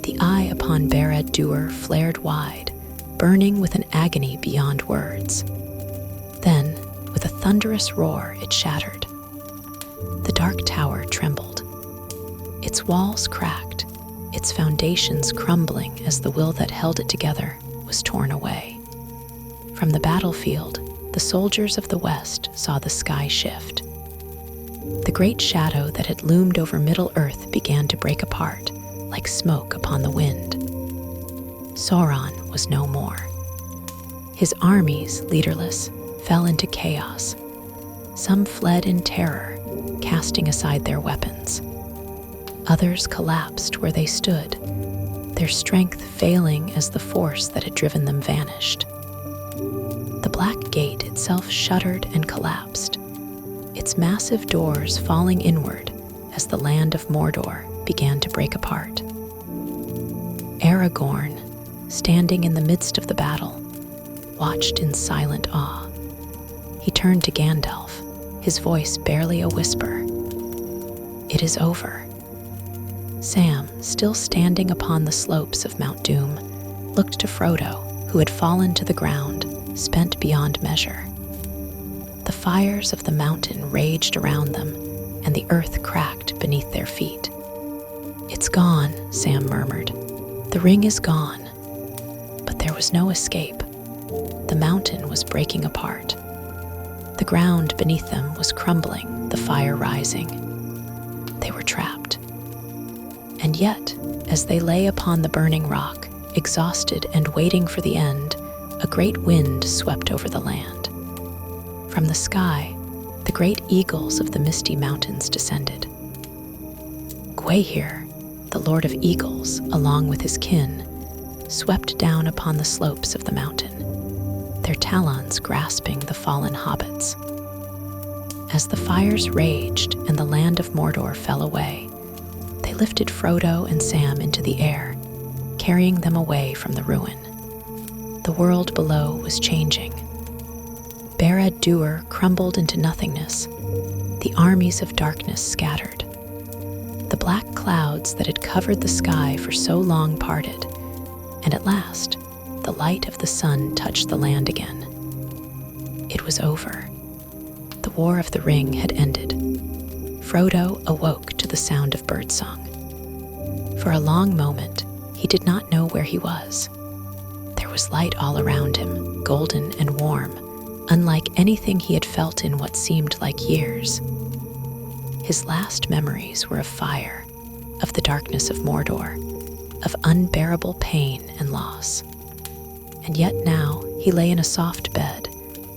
The eye upon Barad-dûr flared wide, burning with an agony beyond words. Then, with a thunderous roar, it shattered. The dark tower trembled. Its walls cracked, its foundations crumbling as the will that held it together was torn away. From the battlefield, the soldiers of the West saw the sky shift. The great shadow that had loomed over Middle-earth began to break apart, like smoke upon the wind. Sauron was no more. His armies, leaderless, fell into chaos. Some fled in terror, casting aside their weapons. Others collapsed where they stood, their strength failing as the force that had driven them vanished. The Black Gate itself shuddered and collapsed, its massive doors falling inward as the land of Mordor began to break apart. Aragorn, standing in the midst of the battle, watched in silent awe. He turned to Gandalf, his voice barely a whisper. "It is over." Sam, still standing upon the slopes of Mount Doom, looked to Frodo, who had fallen to the ground, spent beyond measure. The fires of the mountain raged around them, and the earth cracked beneath their feet. "It's gone," Sam murmured. "The ring is gone." But there was no escape. The mountain was breaking apart. The ground beneath them was crumbling, the fire rising. They were trapped. And yet, as they lay upon the burning rock, exhausted and waiting for the end, a great wind swept over the land. From the sky, the great eagles of the misty mountains descended. Gwaihir, the Lord of Eagles, along with his kin, swept down upon the slopes of the mountain, their talons grasping the fallen hobbits. As the fires raged and the land of Mordor fell away, they lifted Frodo and Sam into the air, carrying them away from the ruin. The world below was changing. Barad-dûr crumbled into nothingness. The armies of darkness scattered. The black clouds that had covered the sky for so long parted, and at last, the light of the sun touched the land again. It was over. The War of the Ring had ended. Frodo awoke to the sound of birdsong. For a long moment, he did not know where he was. There was light all around him, golden and warm, unlike anything he had felt in what seemed like years. His last memories were of fire, of the darkness of Mordor, of unbearable pain and loss. And yet now he lay in a soft bed,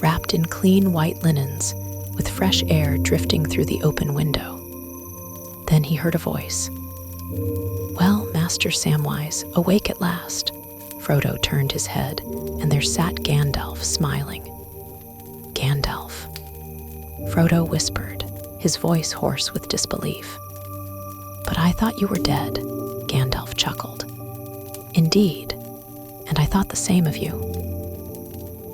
wrapped in clean white linens, with fresh air drifting through the open window. Then he heard a voice. "Well, Master Samwise, awake at last." Frodo turned his head, and there sat Gandalf, smiling. "Gandalf," Frodo whispered, his voice hoarse with disbelief. "But I thought you were dead," Gandalf chuckled. "Indeed, and I thought the same of you."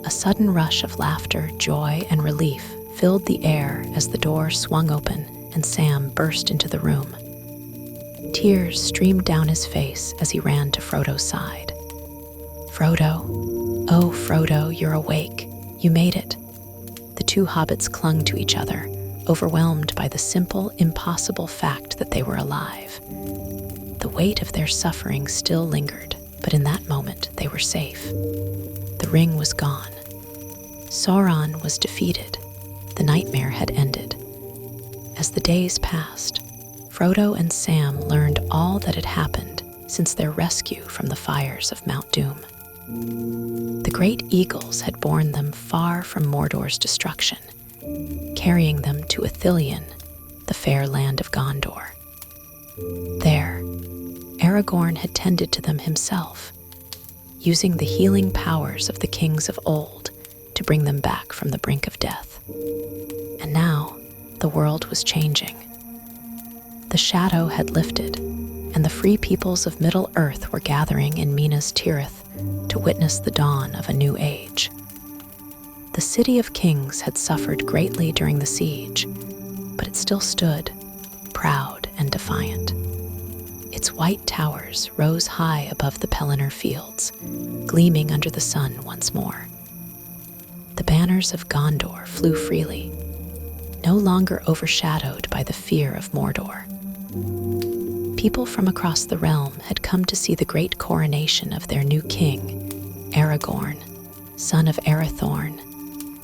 A sudden rush of laughter, joy, and relief filled the air as the door swung open and Sam burst into the room. Tears streamed down his face as he ran to Frodo's side. "Frodo, oh Frodo, you're awake. You made it." The two hobbits clung to each other, overwhelmed by the simple, impossible fact that they were alive. The weight of their suffering still lingered, but in that moment they were safe. The ring was gone. Sauron was defeated. The nightmare had ended. As the days passed, Frodo and Sam learned all that had happened since their rescue from the fires of Mount Doom. The great eagles had borne them far from Mordor's destruction, carrying them to Ithilien, the fair land of Gondor. There, Aragorn had tended to them himself, using the healing powers of the kings of old to bring them back from the brink of death. And now, the world was changing. The shadow had lifted, and the free peoples of Middle-earth were gathering in Minas Tirith to witness the dawn of a new age. The City of Kings had suffered greatly during the siege, but it still stood, proud and defiant. Its white towers rose high above the Pelennor fields, gleaming under the sun once more. The banners of Gondor flew freely, no longer overshadowed by the fear of Mordor. People from across the realm had come to see the great coronation of their new king, Aragorn, son of Arathorn,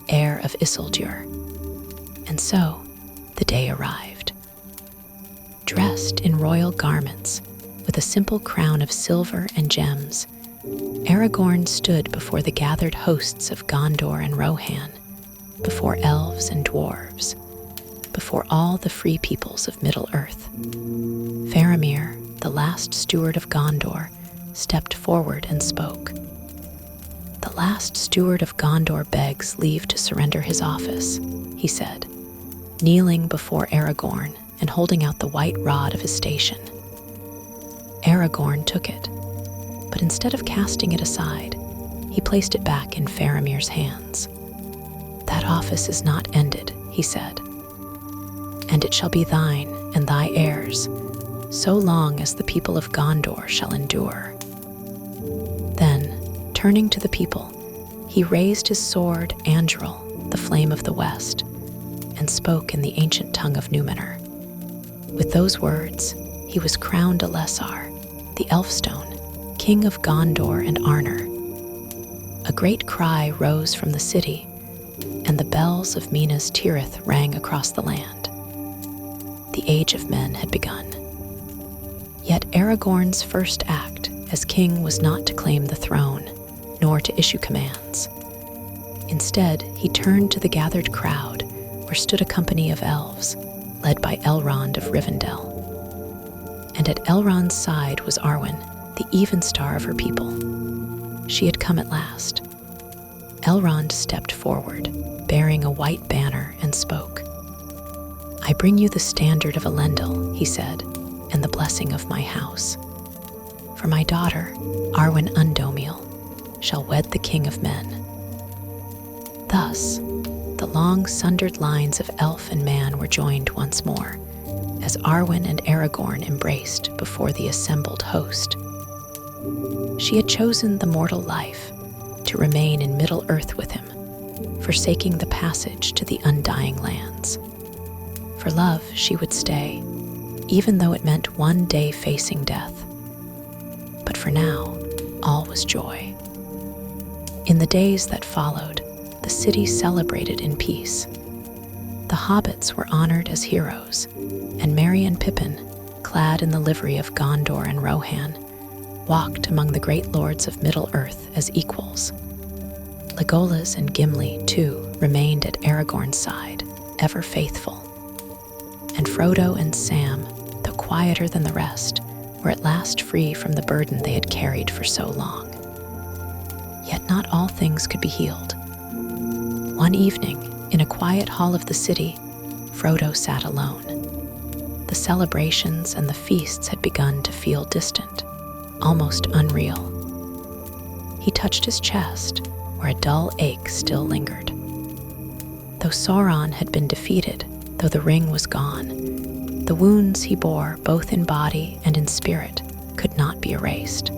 heir of Isildur. And so, the day arrived. Dressed in royal garments, with a simple crown of silver and gems, Aragorn stood before the gathered hosts of Gondor and Rohan, before elves and dwarves, before all the free peoples of Middle-earth. Faramir, the last steward of Gondor, stepped forward and spoke. "The last steward of Gondor begs leave to surrender his office," he said, kneeling before Aragorn and holding out the white rod of his station. Aragorn took it, but instead of casting it aside, he placed it back in Faramir's hands. "That office is not ended," he said, "and it shall be thine and thy heirs, so long as the people of Gondor shall endure." Then, turning to the people, he raised his sword, Anduril, the flame of the west, and spoke in the ancient tongue of Numenor. With those words, he was crowned a Lesar, the Elfstone, King of Gondor and Arnor. A great cry rose from the city, and the bells of Minas Tirith rang across the land. The Age of Men had begun. Yet Aragorn's first act as king was not to claim the throne, nor to issue commands. Instead, he turned to the gathered crowd, where stood a company of elves, led by Elrond of Rivendell. And at Elrond's side was Arwen, the even-star of her people. She had come at last. Elrond stepped forward, bearing a white banner, and spoke. "I bring you the standard of Elendil," he said, "and the blessing of my house. For my daughter, Arwen Undomiel, shall wed the King of Men." Thus, the long sundered lines of elf and man were joined once more, as Arwen and Aragorn embraced before the assembled host. She had chosen the mortal life, to remain in Middle-earth with him, forsaking the passage to the undying lands. For love, she would stay, even though it meant one day facing death. But for now, all was joy. In the days that followed, the city celebrated in peace. The hobbits were honored as heroes, and Merry and Pippin, clad in the livery of Gondor and Rohan, walked among the great lords of Middle-earth as equals. Legolas and Gimli, too, remained at Aragorn's side, ever faithful. And Frodo and Sam, quieter than the rest, were at last free from the burden they had carried for so long. Yet not all things could be healed. One evening, in a quiet hall of the city, Frodo sat alone. The celebrations and the feasts had begun to feel distant, almost unreal. He touched his chest, where a dull ache still lingered. Though Sauron had been defeated, though the ring was gone, the wounds he bore, both in body and in spirit, could not be erased.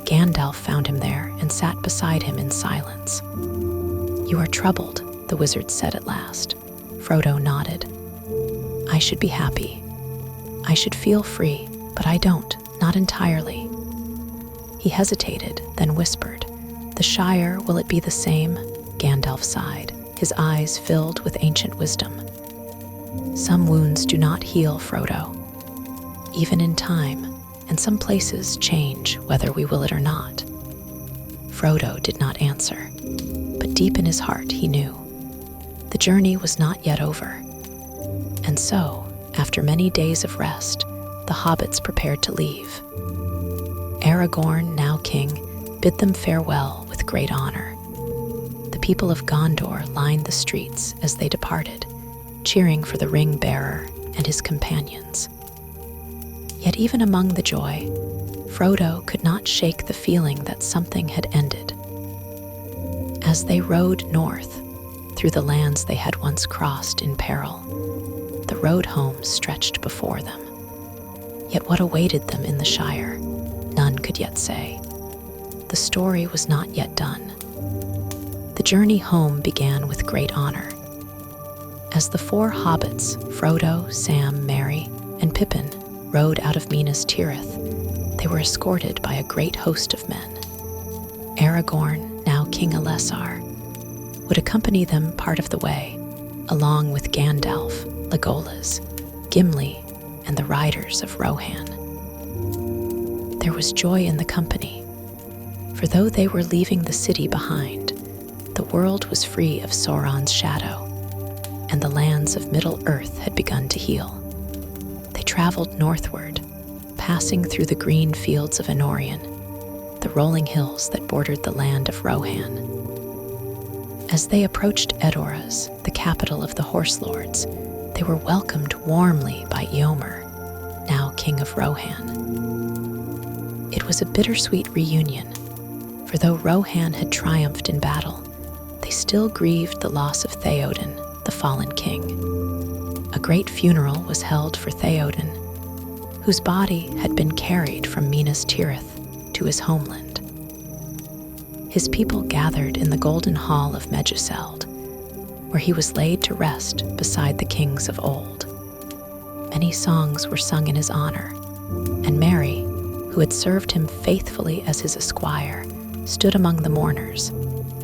Gandalf found him there and sat beside him in silence. "You are troubled," the wizard said at last. Frodo nodded. "I should be happy. I should feel free, but I don't, not entirely." He hesitated, then whispered, "The Shire, will it be the same?" Gandalf sighed, his eyes filled with ancient wisdom. "Some wounds do not heal, Frodo. Even in time, and some places change whether we will it or not." Frodo did not answer, but deep in his heart he knew. The journey was not yet over. And so, after many days of rest, the hobbits prepared to leave. Aragorn, now king, bid them farewell with great honor. The people of Gondor lined the streets as they departed, cheering for the ring-bearer and his companions. Yet even among the joy, Frodo could not shake the feeling that something had ended. As they rode north, through the lands they had once crossed in peril, the road home stretched before them. Yet what awaited them in the Shire, none could yet say. The story was not yet done. The journey home began with great honor. As the four hobbits, Frodo, Sam, Merry, and Pippin, rode out of Minas Tirith, they were escorted by a great host of men. Aragorn, now King Elessar, would accompany them part of the way, along with Gandalf, Legolas, Gimli, and the riders of Rohan. There was joy in the company, for though they were leaving the city behind, the world was free of Sauron's shadow, and the lands of Middle-earth had begun to heal. They traveled northward, passing through the green fields of Anorion, the rolling hills that bordered the land of Rohan. As they approached Edoras, the capital of the Horse Lords, they were welcomed warmly by J.R.R, now King of Rohan. It was a bittersweet reunion, for though Rohan had triumphed in battle, they still grieved the loss of Theoden, the fallen king. A great funeral was held for Theoden, whose body had been carried from Minas Tirith to his homeland. His people gathered in the golden hall of Meduseld, where he was laid to rest beside the kings of old. Many songs were sung in his honor, and Merry, who had served him faithfully as his esquire, stood among the mourners,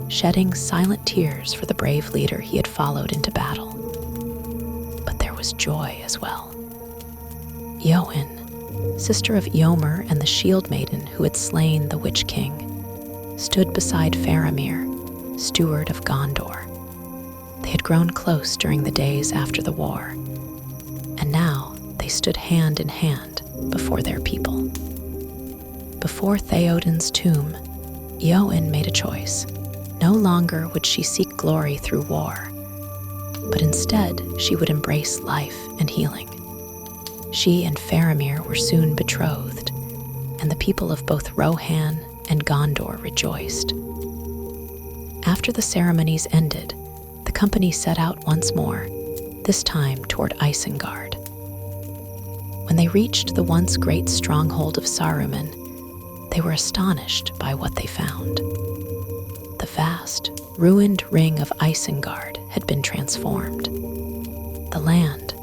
shedding silent tears for the brave leader he had followed into battle. But there was joy as well. Eowyn, sister of J.R.R and the shield maiden who had slain the Witch King, stood beside Faramir, steward of Gondor. They had grown close during the days after the war, and now they stood hand in hand before their people. Before Theoden's tomb, Eowyn made a choice. No longer would she seek glory through war, but instead she would embrace life and healing. She and Faramir were soon betrothed, and the people of both Rohan and Gondor rejoiced. After the ceremonies ended, the company set out once more, this time toward Isengard. When they reached the once great stronghold of Saruman, they were astonished by what they found. The vast, ruined ring of Isengard had been transformed. The land,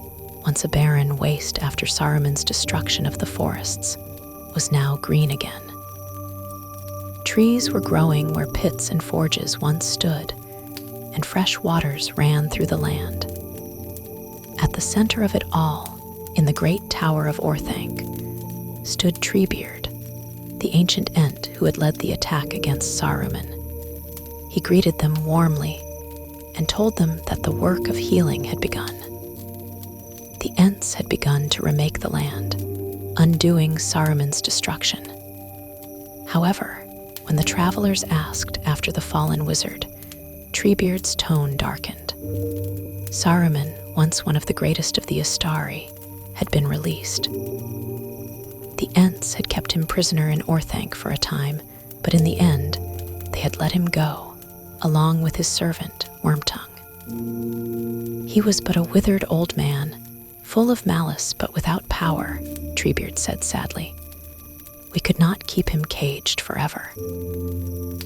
once a barren waste after Saruman's destruction of the forests, was now green again. Trees were growing where pits and forges once stood, and fresh waters ran through the land. At the center of it all, in the great tower of Orthanc, stood Treebeard, the ancient Ent who had led the attack against Saruman. He greeted them warmly and told them that the work of healing had begun. The Ents had begun to remake the land, undoing Saruman's destruction. However, when the travelers asked after the fallen wizard, Treebeard's tone darkened. Saruman, once one of the greatest of the Astari, had been released. The Ents had kept him prisoner in Orthanc for a time, but in the end, they had let him go, along with his servant, Wormtongue. He was but a withered old man, full of malice but without power, Treebeard said sadly. We could not keep him caged forever.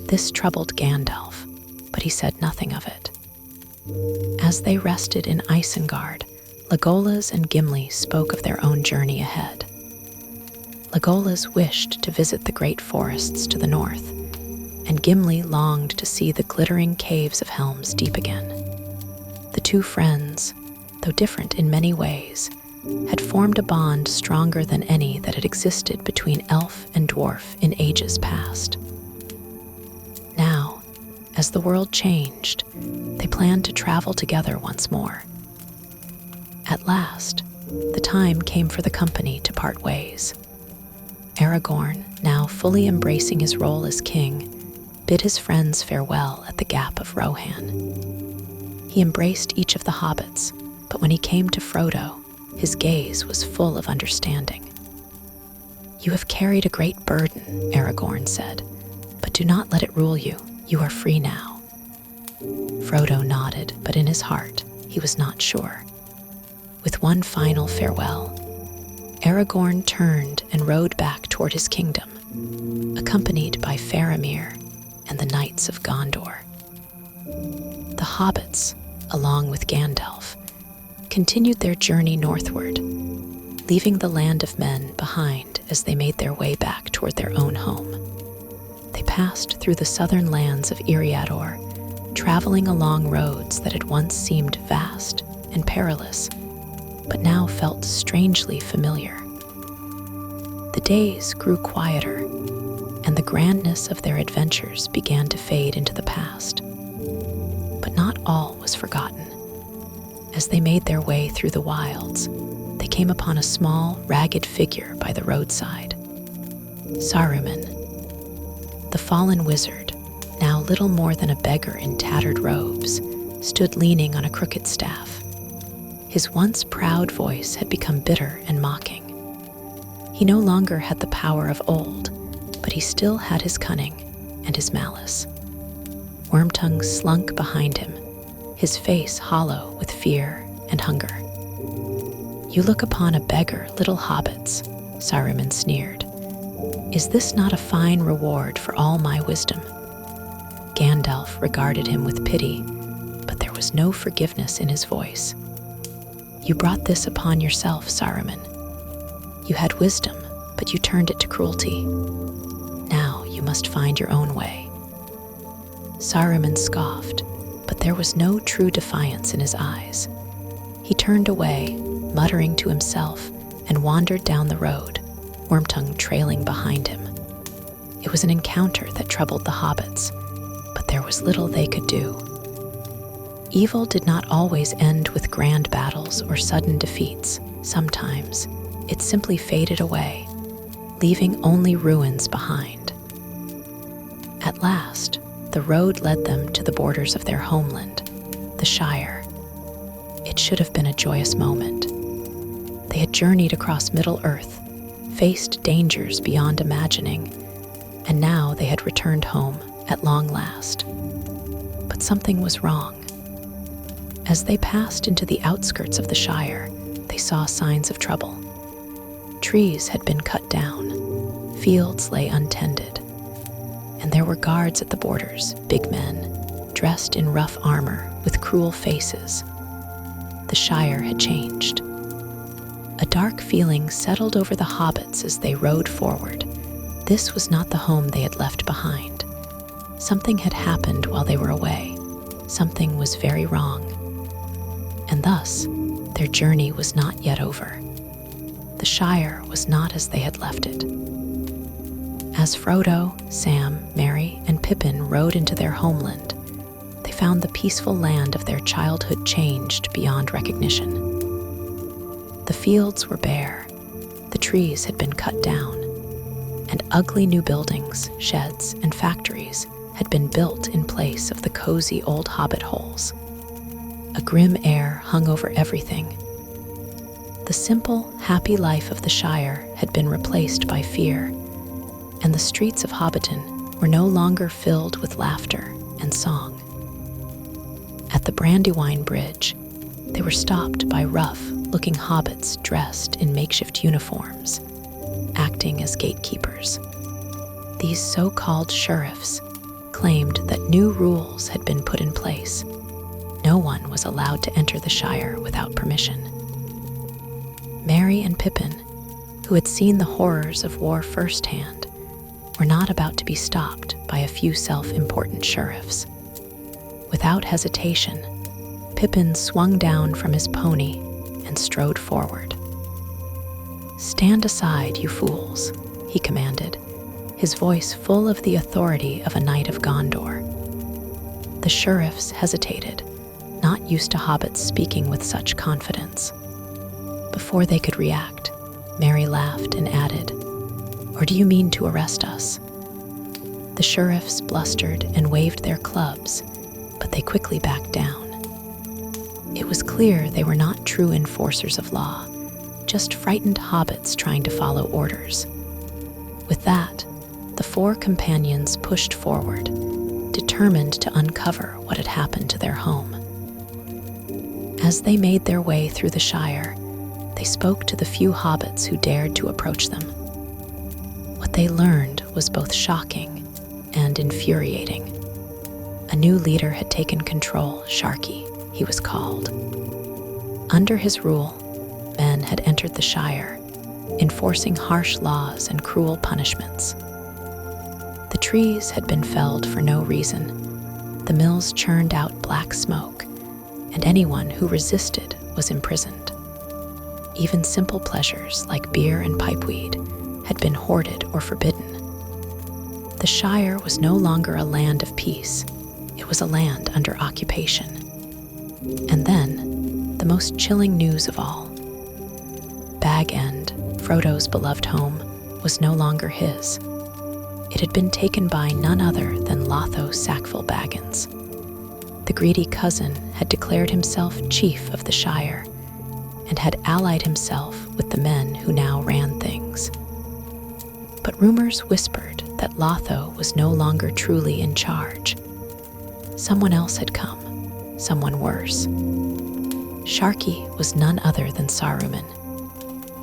This troubled Gandalf, but he said nothing of it. As they rested in Isengard, Legolas and Gimli spoke of their own journey ahead. Legolas wished to visit the great forests to the north, and Gimli longed to see the glittering caves of Helm's Deep again. The two friends, though different in many ways, had formed a bond stronger than any that had existed between elf and dwarf in ages past. Now, as the world changed, they planned to travel together once more. At last, the time came for the company to part ways. Aragorn, now fully embracing his role as king, bid his friends farewell at the Gap of Rohan. He embraced each of the hobbits, but when he came to Frodo, his gaze was full of understanding. You have carried a great burden, Aragorn said, but do not let it rule you. You are free now. Frodo nodded, but in his heart, he was not sure. With one final farewell, Aragorn turned and rode back toward his kingdom, accompanied by Faramir and the Knights of Gondor. The hobbits, along with Gandalf, continued their journey northward, leaving the land of men behind as they made their way back toward their own home. They passed through the southern lands of Eriador, traveling along roads that had once seemed vast and perilous, but now felt strangely familiar. The days grew quieter, and the grandness of their adventures began to fade into the past. But not all was forgotten. As they made their way through the wilds, they came upon a small, ragged figure by the roadside. Saruman, the fallen wizard, now little more than a beggar in tattered robes, stood leaning on a crooked staff. His once proud voice had become bitter and mocking. He no longer had the power of old, but he still had his cunning and his malice. Wormtongue slunk behind him, his face hollow with fear and hunger. You look upon a beggar, little hobbits, Saruman sneered. Is this not a fine reward for all my wisdom? Gandalf regarded him with pity, but there was no forgiveness in his voice. You brought this upon yourself, Saruman. You had wisdom, but you turned it to cruelty. Now you must find your own way. Saruman scoffed, but there was no true defiance in his eyes. He turned away, muttering to himself, and wandered down the road, Wormtongue trailing behind him. It was an encounter that troubled the hobbits, but there was little they could do. Evil did not always end with grand battles or sudden defeats. Sometimes, it simply faded away, leaving only ruins behind. At last, the road led them to the borders of their homeland, the Shire. It should have been a joyous moment. They had journeyed across Middle-earth, faced dangers beyond imagining, and now they had returned home at long last. But something was wrong. As they passed into the outskirts of the Shire, they saw signs of trouble. Trees had been cut down, fields lay untended, and there were guards at the borders, big men, dressed in rough armor with cruel faces. The Shire had changed. A dark feeling settled over the hobbits as they rode forward. This was not the home they had left behind. Something had happened while they were away. Something was very wrong. And thus, their journey was not yet over. The Shire was not as they had left it. As Frodo, Sam, Merry, and Pippin rode into their homeland, they found the peaceful land of their childhood changed beyond recognition. The fields were bare, the trees had been cut down, and ugly new buildings, sheds, and factories had been built in place of the cozy old hobbit holes. A grim air hung over everything. The simple, happy life of the Shire had been replaced by fear, and the streets of Hobbiton were no longer filled with laughter and song. At the Brandywine Bridge, they were stopped by rough-looking hobbits dressed in makeshift uniforms, acting as gatekeepers. These so-called sheriffs claimed that new rules had been put in place. No one was allowed to enter the Shire without permission. Merry and Pippin, who had seen the horrors of war firsthand, were not about to be stopped by a few self-important sheriffs. Without hesitation, Pippin swung down from his pony and strode forward. "Stand aside, you fools," he commanded, his voice full of the authority of a knight of Gondor. The sheriffs hesitated, not used to hobbits speaking with such confidence. Before they could react, Merry laughed and added, "Or do you mean to arrest us?" The sheriffs blustered and waved their clubs, but they quickly backed down. It was clear they were not true enforcers of law, just frightened hobbits trying to follow orders. With that, the four companions pushed forward, determined to uncover what had happened to their home. As they made their way through the Shire, they spoke to the few hobbits who dared to approach them. What they learned was both shocking and infuriating. A new leader had taken control, Sharky, he was called. Under his rule, men had entered the Shire, enforcing harsh laws and cruel punishments. The trees had been felled for no reason. The mills churned out black smoke, and anyone who resisted was imprisoned. Even simple pleasures like beer and pipeweed had been hoarded or forbidden. The Shire was no longer a land of peace. It was a land under occupation. And then, the most chilling news of all. Bag End, Frodo's beloved home, was no longer his. It had been taken by none other than Lotho Sackville Baggins. The greedy cousin had declared himself chief of the Shire and had allied himself with the men who now ran things. But rumors whispered that Lotho was no longer truly in charge. Someone else had come, someone worse. Sharky was none other than Saruman.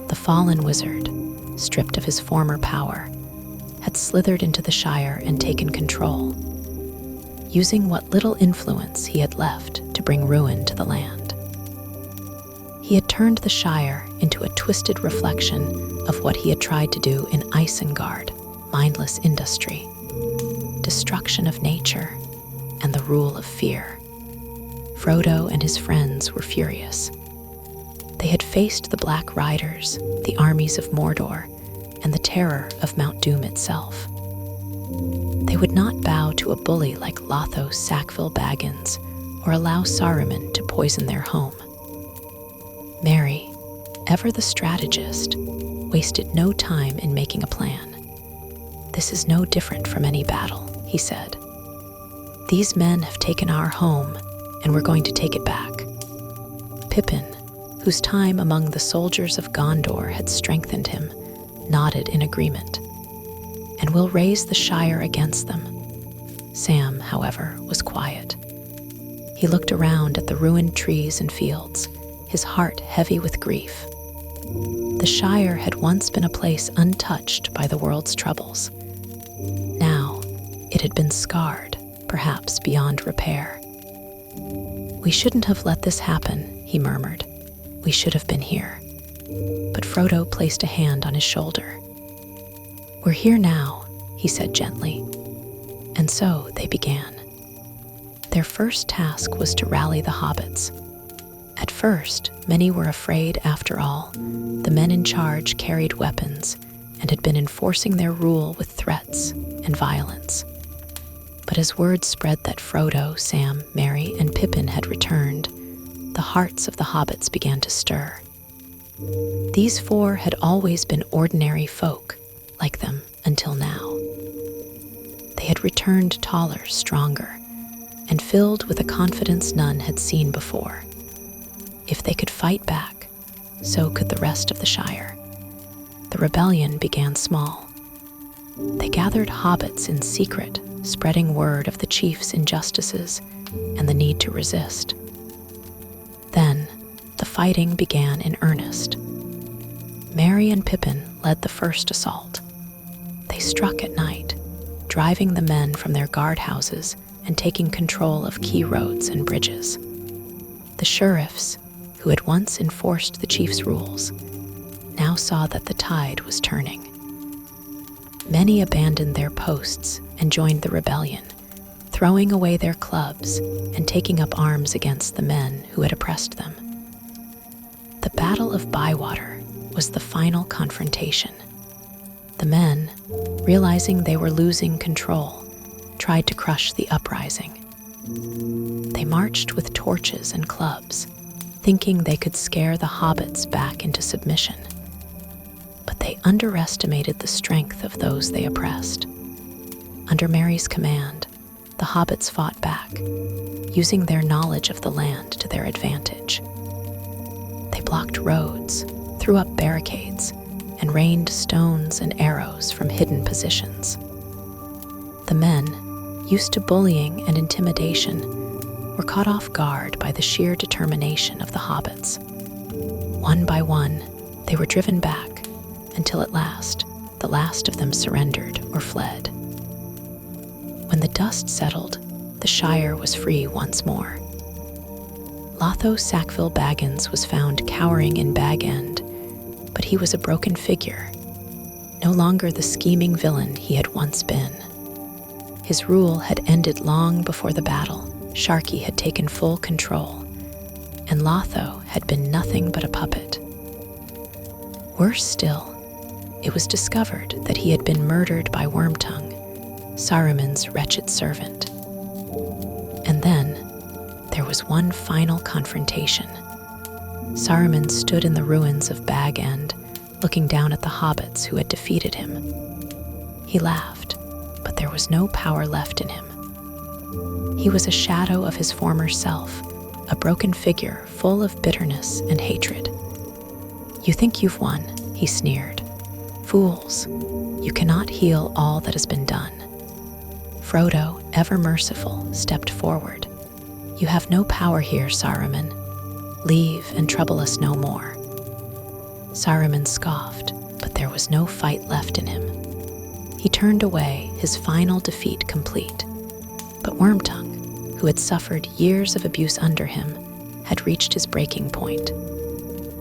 The fallen wizard, stripped of his former power, had slithered into the Shire and taken control, using what little influence he had left to bring ruin to the land. He had turned the Shire into a twisted reflection of what he had tried to do in Isengard, mindless industry, destruction of nature, and the rule of fear. Frodo and his friends were furious. They had faced the Black Riders, the armies of Mordor, and the terror of Mount Doom itself. They would not bow to a bully like Lotho Sackville Baggins or allow Saruman to poison their home. Merry, ever the strategist, wasted no time in making a plan. "This is no different from any battle," he said. "These men have taken our home, and we're going to take it back." Pippin, whose time among the soldiers of Gondor had strengthened him, nodded in agreement. "And we'll raise the Shire against them." Sam, however, was quiet. He looked around at the ruined trees and fields, his heart heavy with grief. The Shire had once been a place untouched by the world's troubles. Now, it had been scarred, perhaps beyond repair. "We shouldn't have let this happen," he murmured. "We should have been here." But Frodo placed a hand on his shoulder. "We're here now," he said gently. And so they began. Their first task was to rally the hobbits. At first, many were afraid after all. The men in charge carried weapons and had been enforcing their rule with threats and violence. But as word spread that Frodo, Sam, Merry, and Pippin had returned, the hearts of the hobbits began to stir. These four had always been ordinary folk, like them until now. They had returned taller, stronger, and filled with a confidence none had seen before. If they could fight back, so could the rest of the Shire. The rebellion began small. They gathered hobbits in secret, spreading word of the chief's injustices and the need to resist. Then, the fighting began in earnest. Merry and Pippin led the first assault. They struck at night, driving the men from their guardhouses and taking control of key roads and bridges. The sheriffs, who had once enforced the chief's rules, now saw that the tide was turning. Many abandoned their posts and joined the rebellion, throwing away their clubs and taking up arms against the men who had oppressed them. The Battle of Bywater was the final confrontation. The men, realizing they were losing control, tried to crush the uprising. They marched with torches and clubs, thinking they could scare the hobbits back into submission. But they underestimated the strength of those they oppressed. Under Merry's command, the hobbits fought back, using their knowledge of the land to their advantage. They blocked roads, threw up barricades, and rained stones and arrows from hidden positions. The men, used to bullying and intimidation, were caught off guard by the sheer determination of the hobbits. One by one, they were driven back, until at last, the last of them surrendered or fled. When the dust settled, the Shire was free once more. Lotho Sackville Baggins was found cowering in Bag End, but he was a broken figure, no longer the scheming villain he had once been. His rule had ended long before the battle. Sharky had taken full control, and Lotho had been nothing but a puppet. Worse still, it was discovered that he had been murdered by Wormtongue, Saruman's wretched servant. And then, there was one final confrontation. Saruman stood in the ruins of Bag End, looking down at the hobbits who had defeated him. He laughed, but there was no power left in him. He was a shadow of his former self, a broken figure full of bitterness and hatred. "You think you've won," he sneered. "Fools, you cannot heal all that has been done." Frodo, ever merciful, stepped forward. "You have no power here, Saruman. Leave and trouble us no more." Saruman scoffed, but there was no fight left in him. He turned away, his final defeat complete. But Wormtongue, who had suffered years of abuse under him, had reached his breaking point.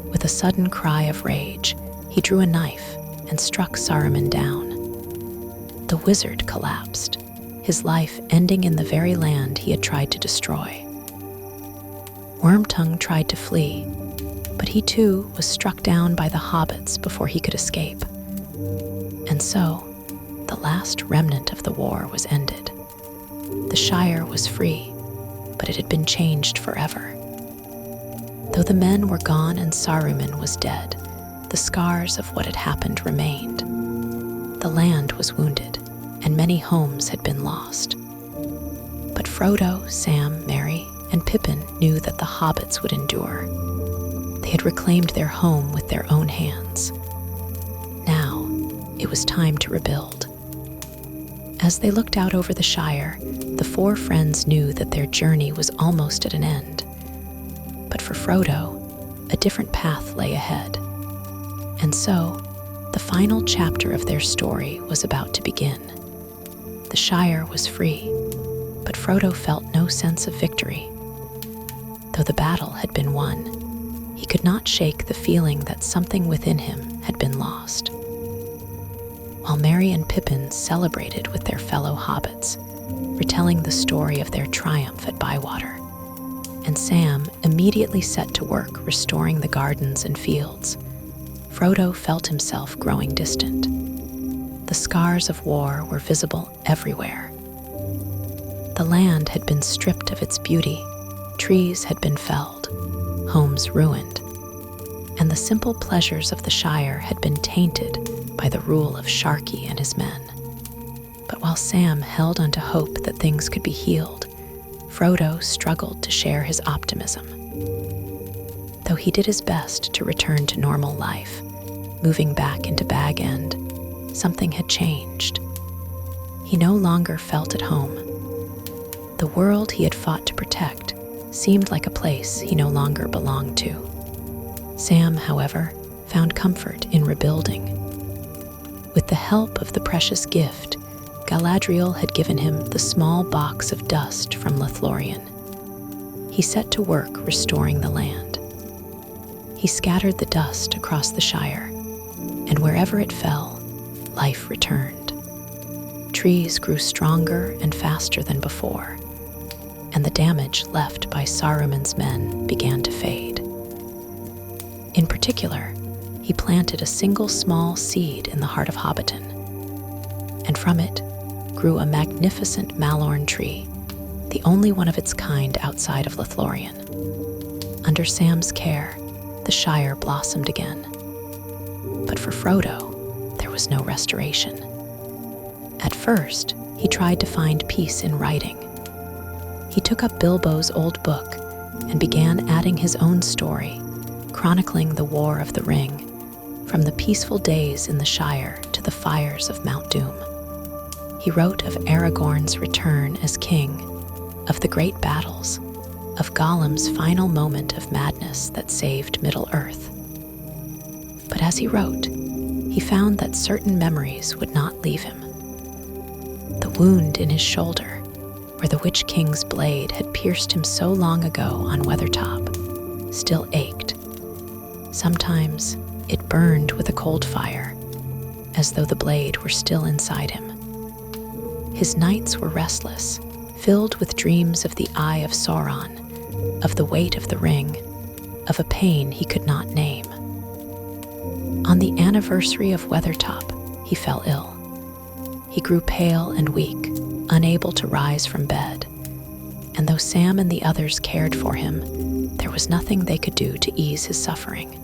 With a sudden cry of rage, he drew a knife and struck Saruman down. The wizard collapsed, his life ending in the very land he had tried to destroy. Wormtongue tried to flee, but he too was struck down by the hobbits before he could escape. And so, the last remnant of the war was ended. The Shire was free, but it had been changed forever. Though the men were gone and Saruman was dead, the scars of what had happened remained. The land was wounded, and many homes had been lost. But Frodo, Sam, Merry, and Pippin knew that the hobbits would endure. They had reclaimed their home with their own hands. Now, it was time to rebuild. As they looked out over the Shire, the four friends knew that their journey was almost at an end. But for Frodo, a different path lay ahead. And so, the final chapter of their story was about to begin. The Shire was free, but Frodo felt no sense of victory. Though the battle had been won, he could not shake the feeling that something within him had been lost. While Merry and Pippin celebrated with their fellow hobbits, retelling the story of their triumph at Bywater, and Sam immediately set to work restoring the gardens and fields, Frodo felt himself growing distant. The scars of war were visible everywhere. The land had been stripped of its beauty, trees had been felled, homes ruined, and the the simple pleasures of the Shire had been tainted by the rule of Sharky and his men. But while Sam held onto hope that things could be healed, Frodo struggled to share his optimism. Though he did his best to return to normal life, moving back into Bag End, something had changed. He no longer felt at home. The world he had fought to protect seemed like a place he no longer belonged to. Sam, however, found comfort in rebuilding. With the help of the precious gift, Galadriel had given him the small box of dust from Lothlorien. He set to work restoring the land. He scattered the dust across the Shire, and wherever it fell, life returned. Trees grew stronger and faster than before, and the damage left by Saruman's men began to fade. In particular, he planted a single small seed in the heart of Hobbiton, and from it grew a magnificent Malorn tree, the only one of its kind outside of Lothlorien. Under Sam's care, the Shire blossomed again. But for Frodo, there was no restoration. At first, he tried to find peace in writing. He took up Bilbo's old book and began adding his own story, chronicling the War of the Ring, from the peaceful days in the Shire to the fires of Mount Doom. He wrote of Aragorn's return as king, of the great battles, of Gollum's final moment of madness that saved Middle-earth. But as he wrote, he found that certain memories would not leave him. The wound in his shoulder, where the Witch King's blade had pierced him so long ago on Weathertop, still ached. Sometimes it burned with a cold fire, as though the blade were still inside him. His nights were restless, filled with dreams of the Eye of Sauron, of the weight of the ring, of a pain he could not name. On the anniversary of Weathertop, he fell ill. He grew pale and weak, unable to rise from bed, and though Sam and the others cared for him, there was nothing they could do to ease his suffering.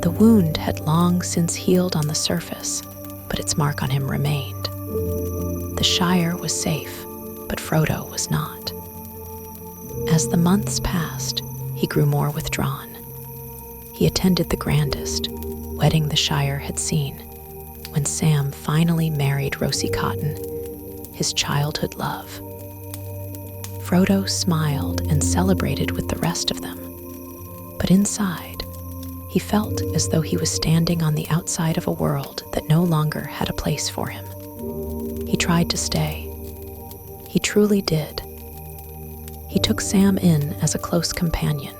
The wound had long since healed on the surface, but its mark on him remained. The Shire was safe, but Frodo was not. As the months passed, he grew more withdrawn. He attended the grandest wedding the Shire had seen, when Sam finally married Rosie Cotton, his childhood love. Frodo smiled and celebrated with the rest of them, but inside, he felt as though he was standing on the outside of a world that no longer had a place for him. He tried to stay. He truly did. He took Sam in as a close companion,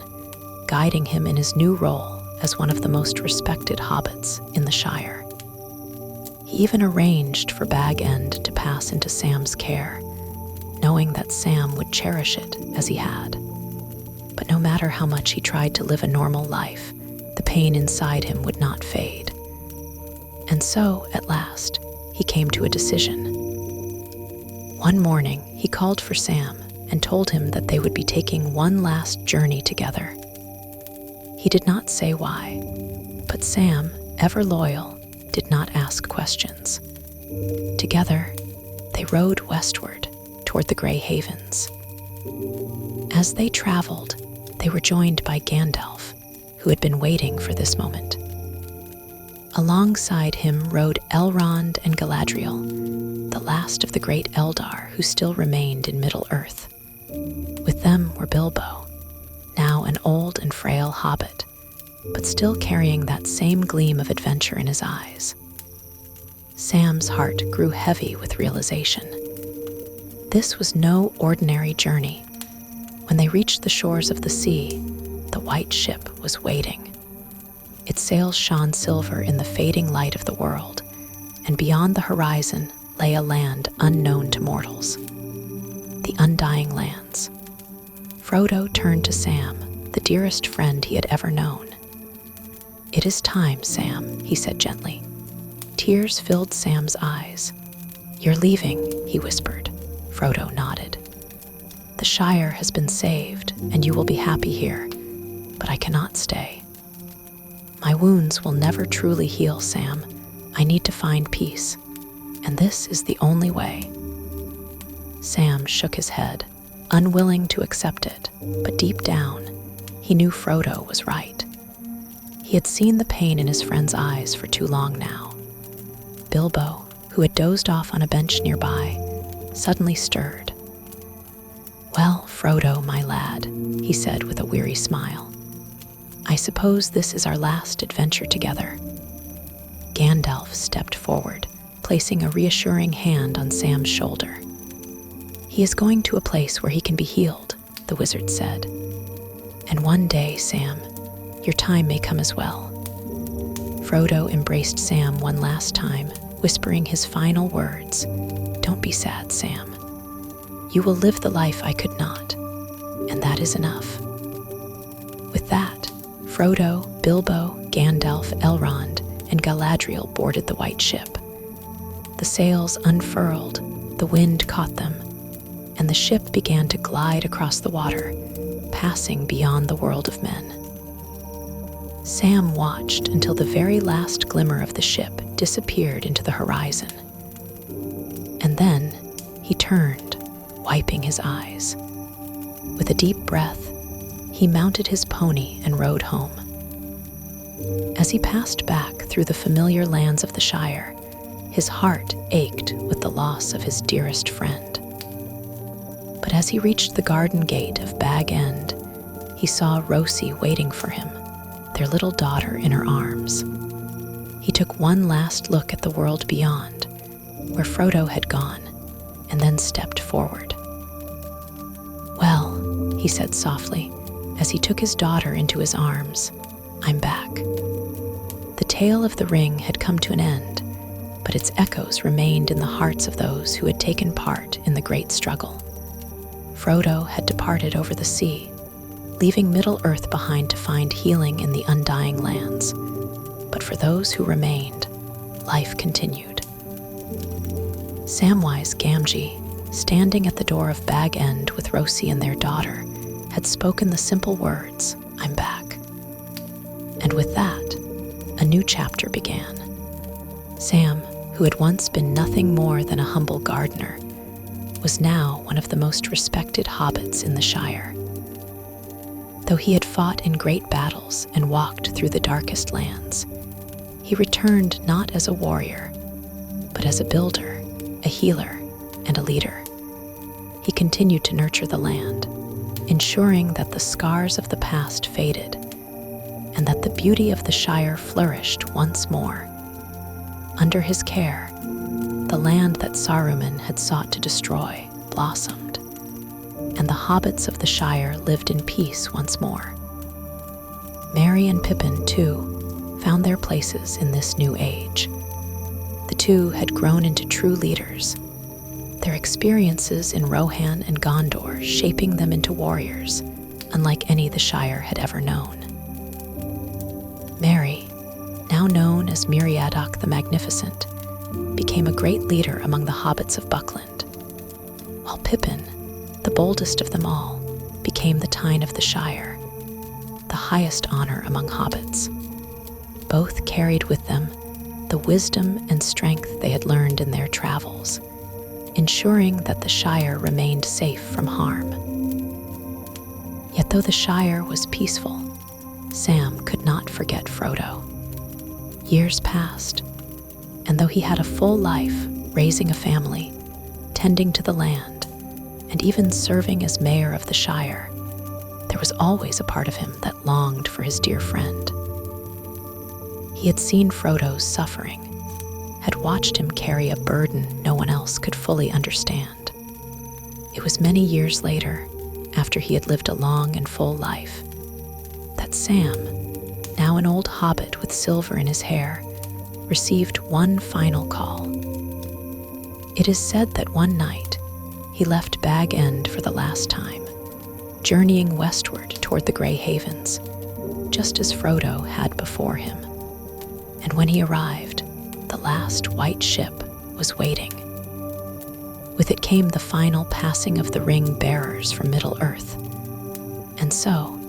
guiding him in his new role as one of the most respected hobbits in the Shire. He even arranged for Bag End to pass into Sam's care, knowing that Sam would cherish it as he had. But no matter how much he tried to live a normal life, the pain inside him would not fade. And so, at last, he came to a decision. One morning, he called for Sam and told him that they would be taking one last journey together. He did not say why, but Sam, ever loyal, did not ask questions. Together, they rode westward toward the Grey Havens. As they traveled, they were joined by Gandalf, who had been waiting for this moment. Alongside him rode Elrond and Galadriel, the last of the great Eldar who still remained in Middle-earth. With them were Bilbo, now an old and frail hobbit, but still carrying that same gleam of adventure in his eyes. Sam's heart grew heavy with realization. This was no ordinary journey. When they reached the shores of the sea, the white ship was waiting. Its sails shone silver in the fading light of the world, and beyond the horizon lay a land unknown to mortals. The Undying Lands. Frodo turned to Sam, the dearest friend he had ever known. "It is time, Sam," he said gently. Tears filled Sam's eyes. "You're leaving," he whispered. Frodo nodded. "The Shire has been saved, and you will be happy here, but I cannot stay." "My wounds will never truly heal, Sam. I need to find peace, and this is the only way." Sam shook his head, unwilling to accept it, but deep down, he knew Frodo was right. He had seen the pain in his friend's eyes for too long now. Bilbo, who had dozed off on a bench nearby, suddenly stirred. "Well, Frodo, my lad," he said with a weary smile, "I suppose this is our last adventure together." Gandalf stepped forward, placing a reassuring hand on Sam's shoulder. "He is going to a place where he can be healed," the wizard said. "And one day, Sam, your time may come as well." Frodo embraced Sam one last time, whispering his final words, "Don't be sad, Sam. You will live the life I could not, and that is enough." With that, Frodo, Bilbo, Gandalf, Elrond, and Galadriel boarded the white ship. The sails unfurled, the wind caught them, and the ship began to glide across the water, passing beyond the world of men. Sam watched until the very last glimmer of the ship disappeared into the horizon. And then he turned, wiping his eyes. With a deep breath, he mounted his pony and rode home. As he passed back through the familiar lands of the Shire, his heart ached with the loss of his dearest friend. But as he reached the garden gate of Bag End, he saw Rosie waiting for him, their little daughter in her arms. He took one last look at the world beyond, where Frodo had gone, and then stepped forward. "Well," he said softly, as he took his daughter into his arms, "I'm back." The tale of the ring had come to an end, but its echoes remained in the hearts of those who had taken part in the great struggle. Frodo had departed over the sea, leaving Middle-earth behind to find healing in the undying lands. But for those who remained, life continued. Samwise Gamgee, standing at the door of Bag End with Rosie and their daughter, had spoken the simple words, "I'm back." And with that, a new chapter began. Sam, who had once been nothing more than a humble gardener, was now one of the most respected hobbits in the Shire. Though he had fought in great battles and walked through the darkest lands, he returned not as a warrior, but as a builder, a healer, and a leader. He continued to nurture the land, ensuring that the scars of the past faded, and that the beauty of the Shire flourished once more. Under his care, the land that Saruman had sought to destroy blossomed, and the hobbits of the Shire lived in peace once more. Merry and Pippin, too, found their places in this new age. The two had grown into true leaders, their experiences in Rohan and Gondor shaping them into warriors, unlike any the Shire had ever known. Merry, now known as Meriadoc the Magnificent, became a great leader among the hobbits of Buckland, while Pippin, the boldest of them all, became the Tyne of the Shire, the highest honor among hobbits. Both carried with them the wisdom and strength they had learned in their travels, ensuring that the Shire remained safe from harm. Yet though the Shire was peaceful, Sam could not forget Frodo. Years passed, and though he had a full life, raising a family, tending to the land, and even serving as mayor of the Shire, there was always a part of him that longed for his dear friend. He had seen Frodo's suffering, had watched him carry a burden no one else could fully understand. It was many years later, after he had lived a long and full life, that Sam, now an old hobbit with silver in his hair, received one final call. It is said that one night, he left Bag End for the last time, journeying westward toward the Grey Havens, just as Frodo had before him. And when he arrived, the last white ship was waiting. With it came the final passing of the ring bearers from Middle-earth. And so,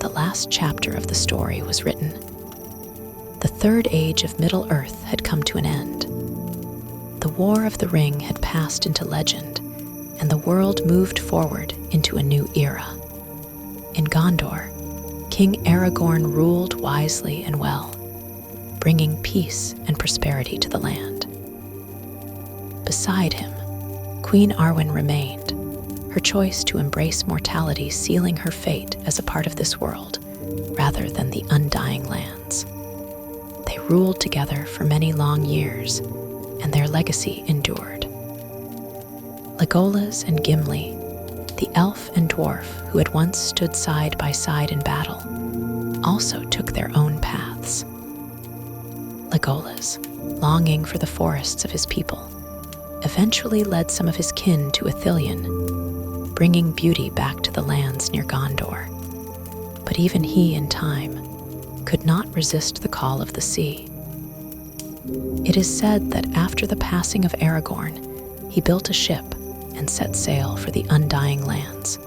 the last chapter of the story was written. third age of Middle-earth had come to an end. The War of the Ring had passed into legend, and the world moved forward into a new era. In Gondor, King Aragorn ruled wisely and well, bringing peace and prosperity to the land. Beside him, Queen Arwen remained, her choice to embrace mortality sealing her fate as a part of this world, rather than the undying lands. They ruled together for many long years, and their legacy endured. Legolas and Gimli, the elf and dwarf who had once stood side by side in battle, also took their own paths. Legolas, longing for the forests of his people, eventually led some of his kin to Ithilien, bringing beauty back to the lands near Gondor. But even he, in time, could not resist the call of the sea. It is said that after the passing of Aragorn, he built a ship and set sail for the undying lands,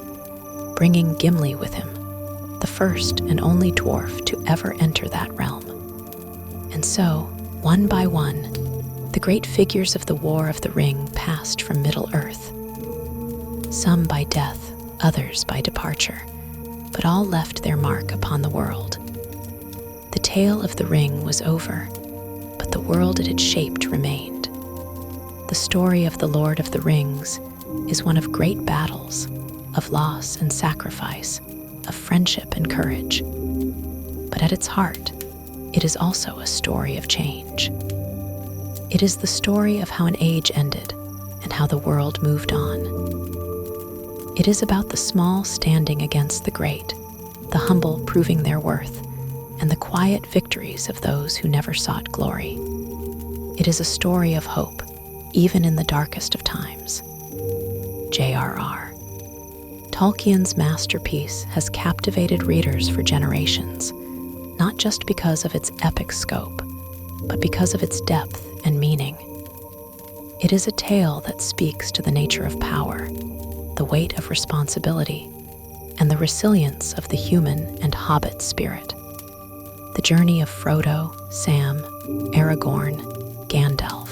bringing Gimli with him, the first and only dwarf to ever enter that realm. And so, one by one, the great figures of the War of the Ring passed from Middle-earth. Some by death, others by departure, but all left their mark upon the world. The tale of the ring was over, but the world it had shaped remained. The story of the Lord of the Rings is one of great battles, of loss and sacrifice, of friendship and courage. But at its heart, it is also a story of change. It is the story of how an age ended and how the world moved on. It is about the small standing against the great, the humble proving their worth, and the quiet victories of those who never sought glory. It is a story of hope, even in the darkest of times. J.R.R. Tolkien's masterpiece has captivated readers for generations, not just because of its epic scope, but because of its depth and meaning. It is a tale that speaks to the nature of power, the weight of responsibility, and the resilience of the human and hobbit spirit. The journey of Frodo, Sam, Aragorn, Gandalf,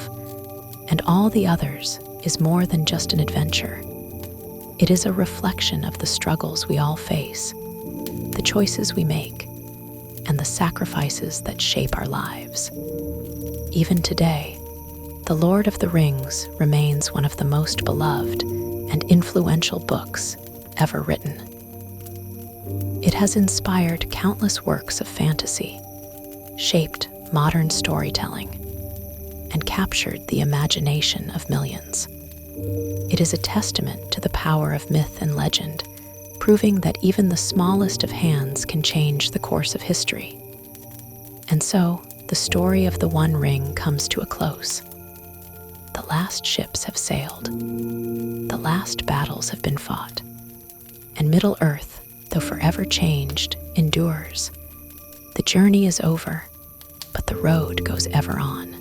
and all the others is more than just an adventure. It is a reflection of the struggles we all face, the choices we make, and the sacrifices that shape our lives. Even today, The Lord of the Rings remains one of the most beloved and influential books ever written. It has inspired countless works of fantasy, shaped modern storytelling, and captured the imagination of millions. It is a testament to the power of myth and legend, proving that even the smallest of hands can change the course of history. And so, the story of the One Ring comes to a close. The last ships have sailed, the last battles have been fought, and Middle-earth, though forever changed, endures. The journey is over, but the road goes ever on.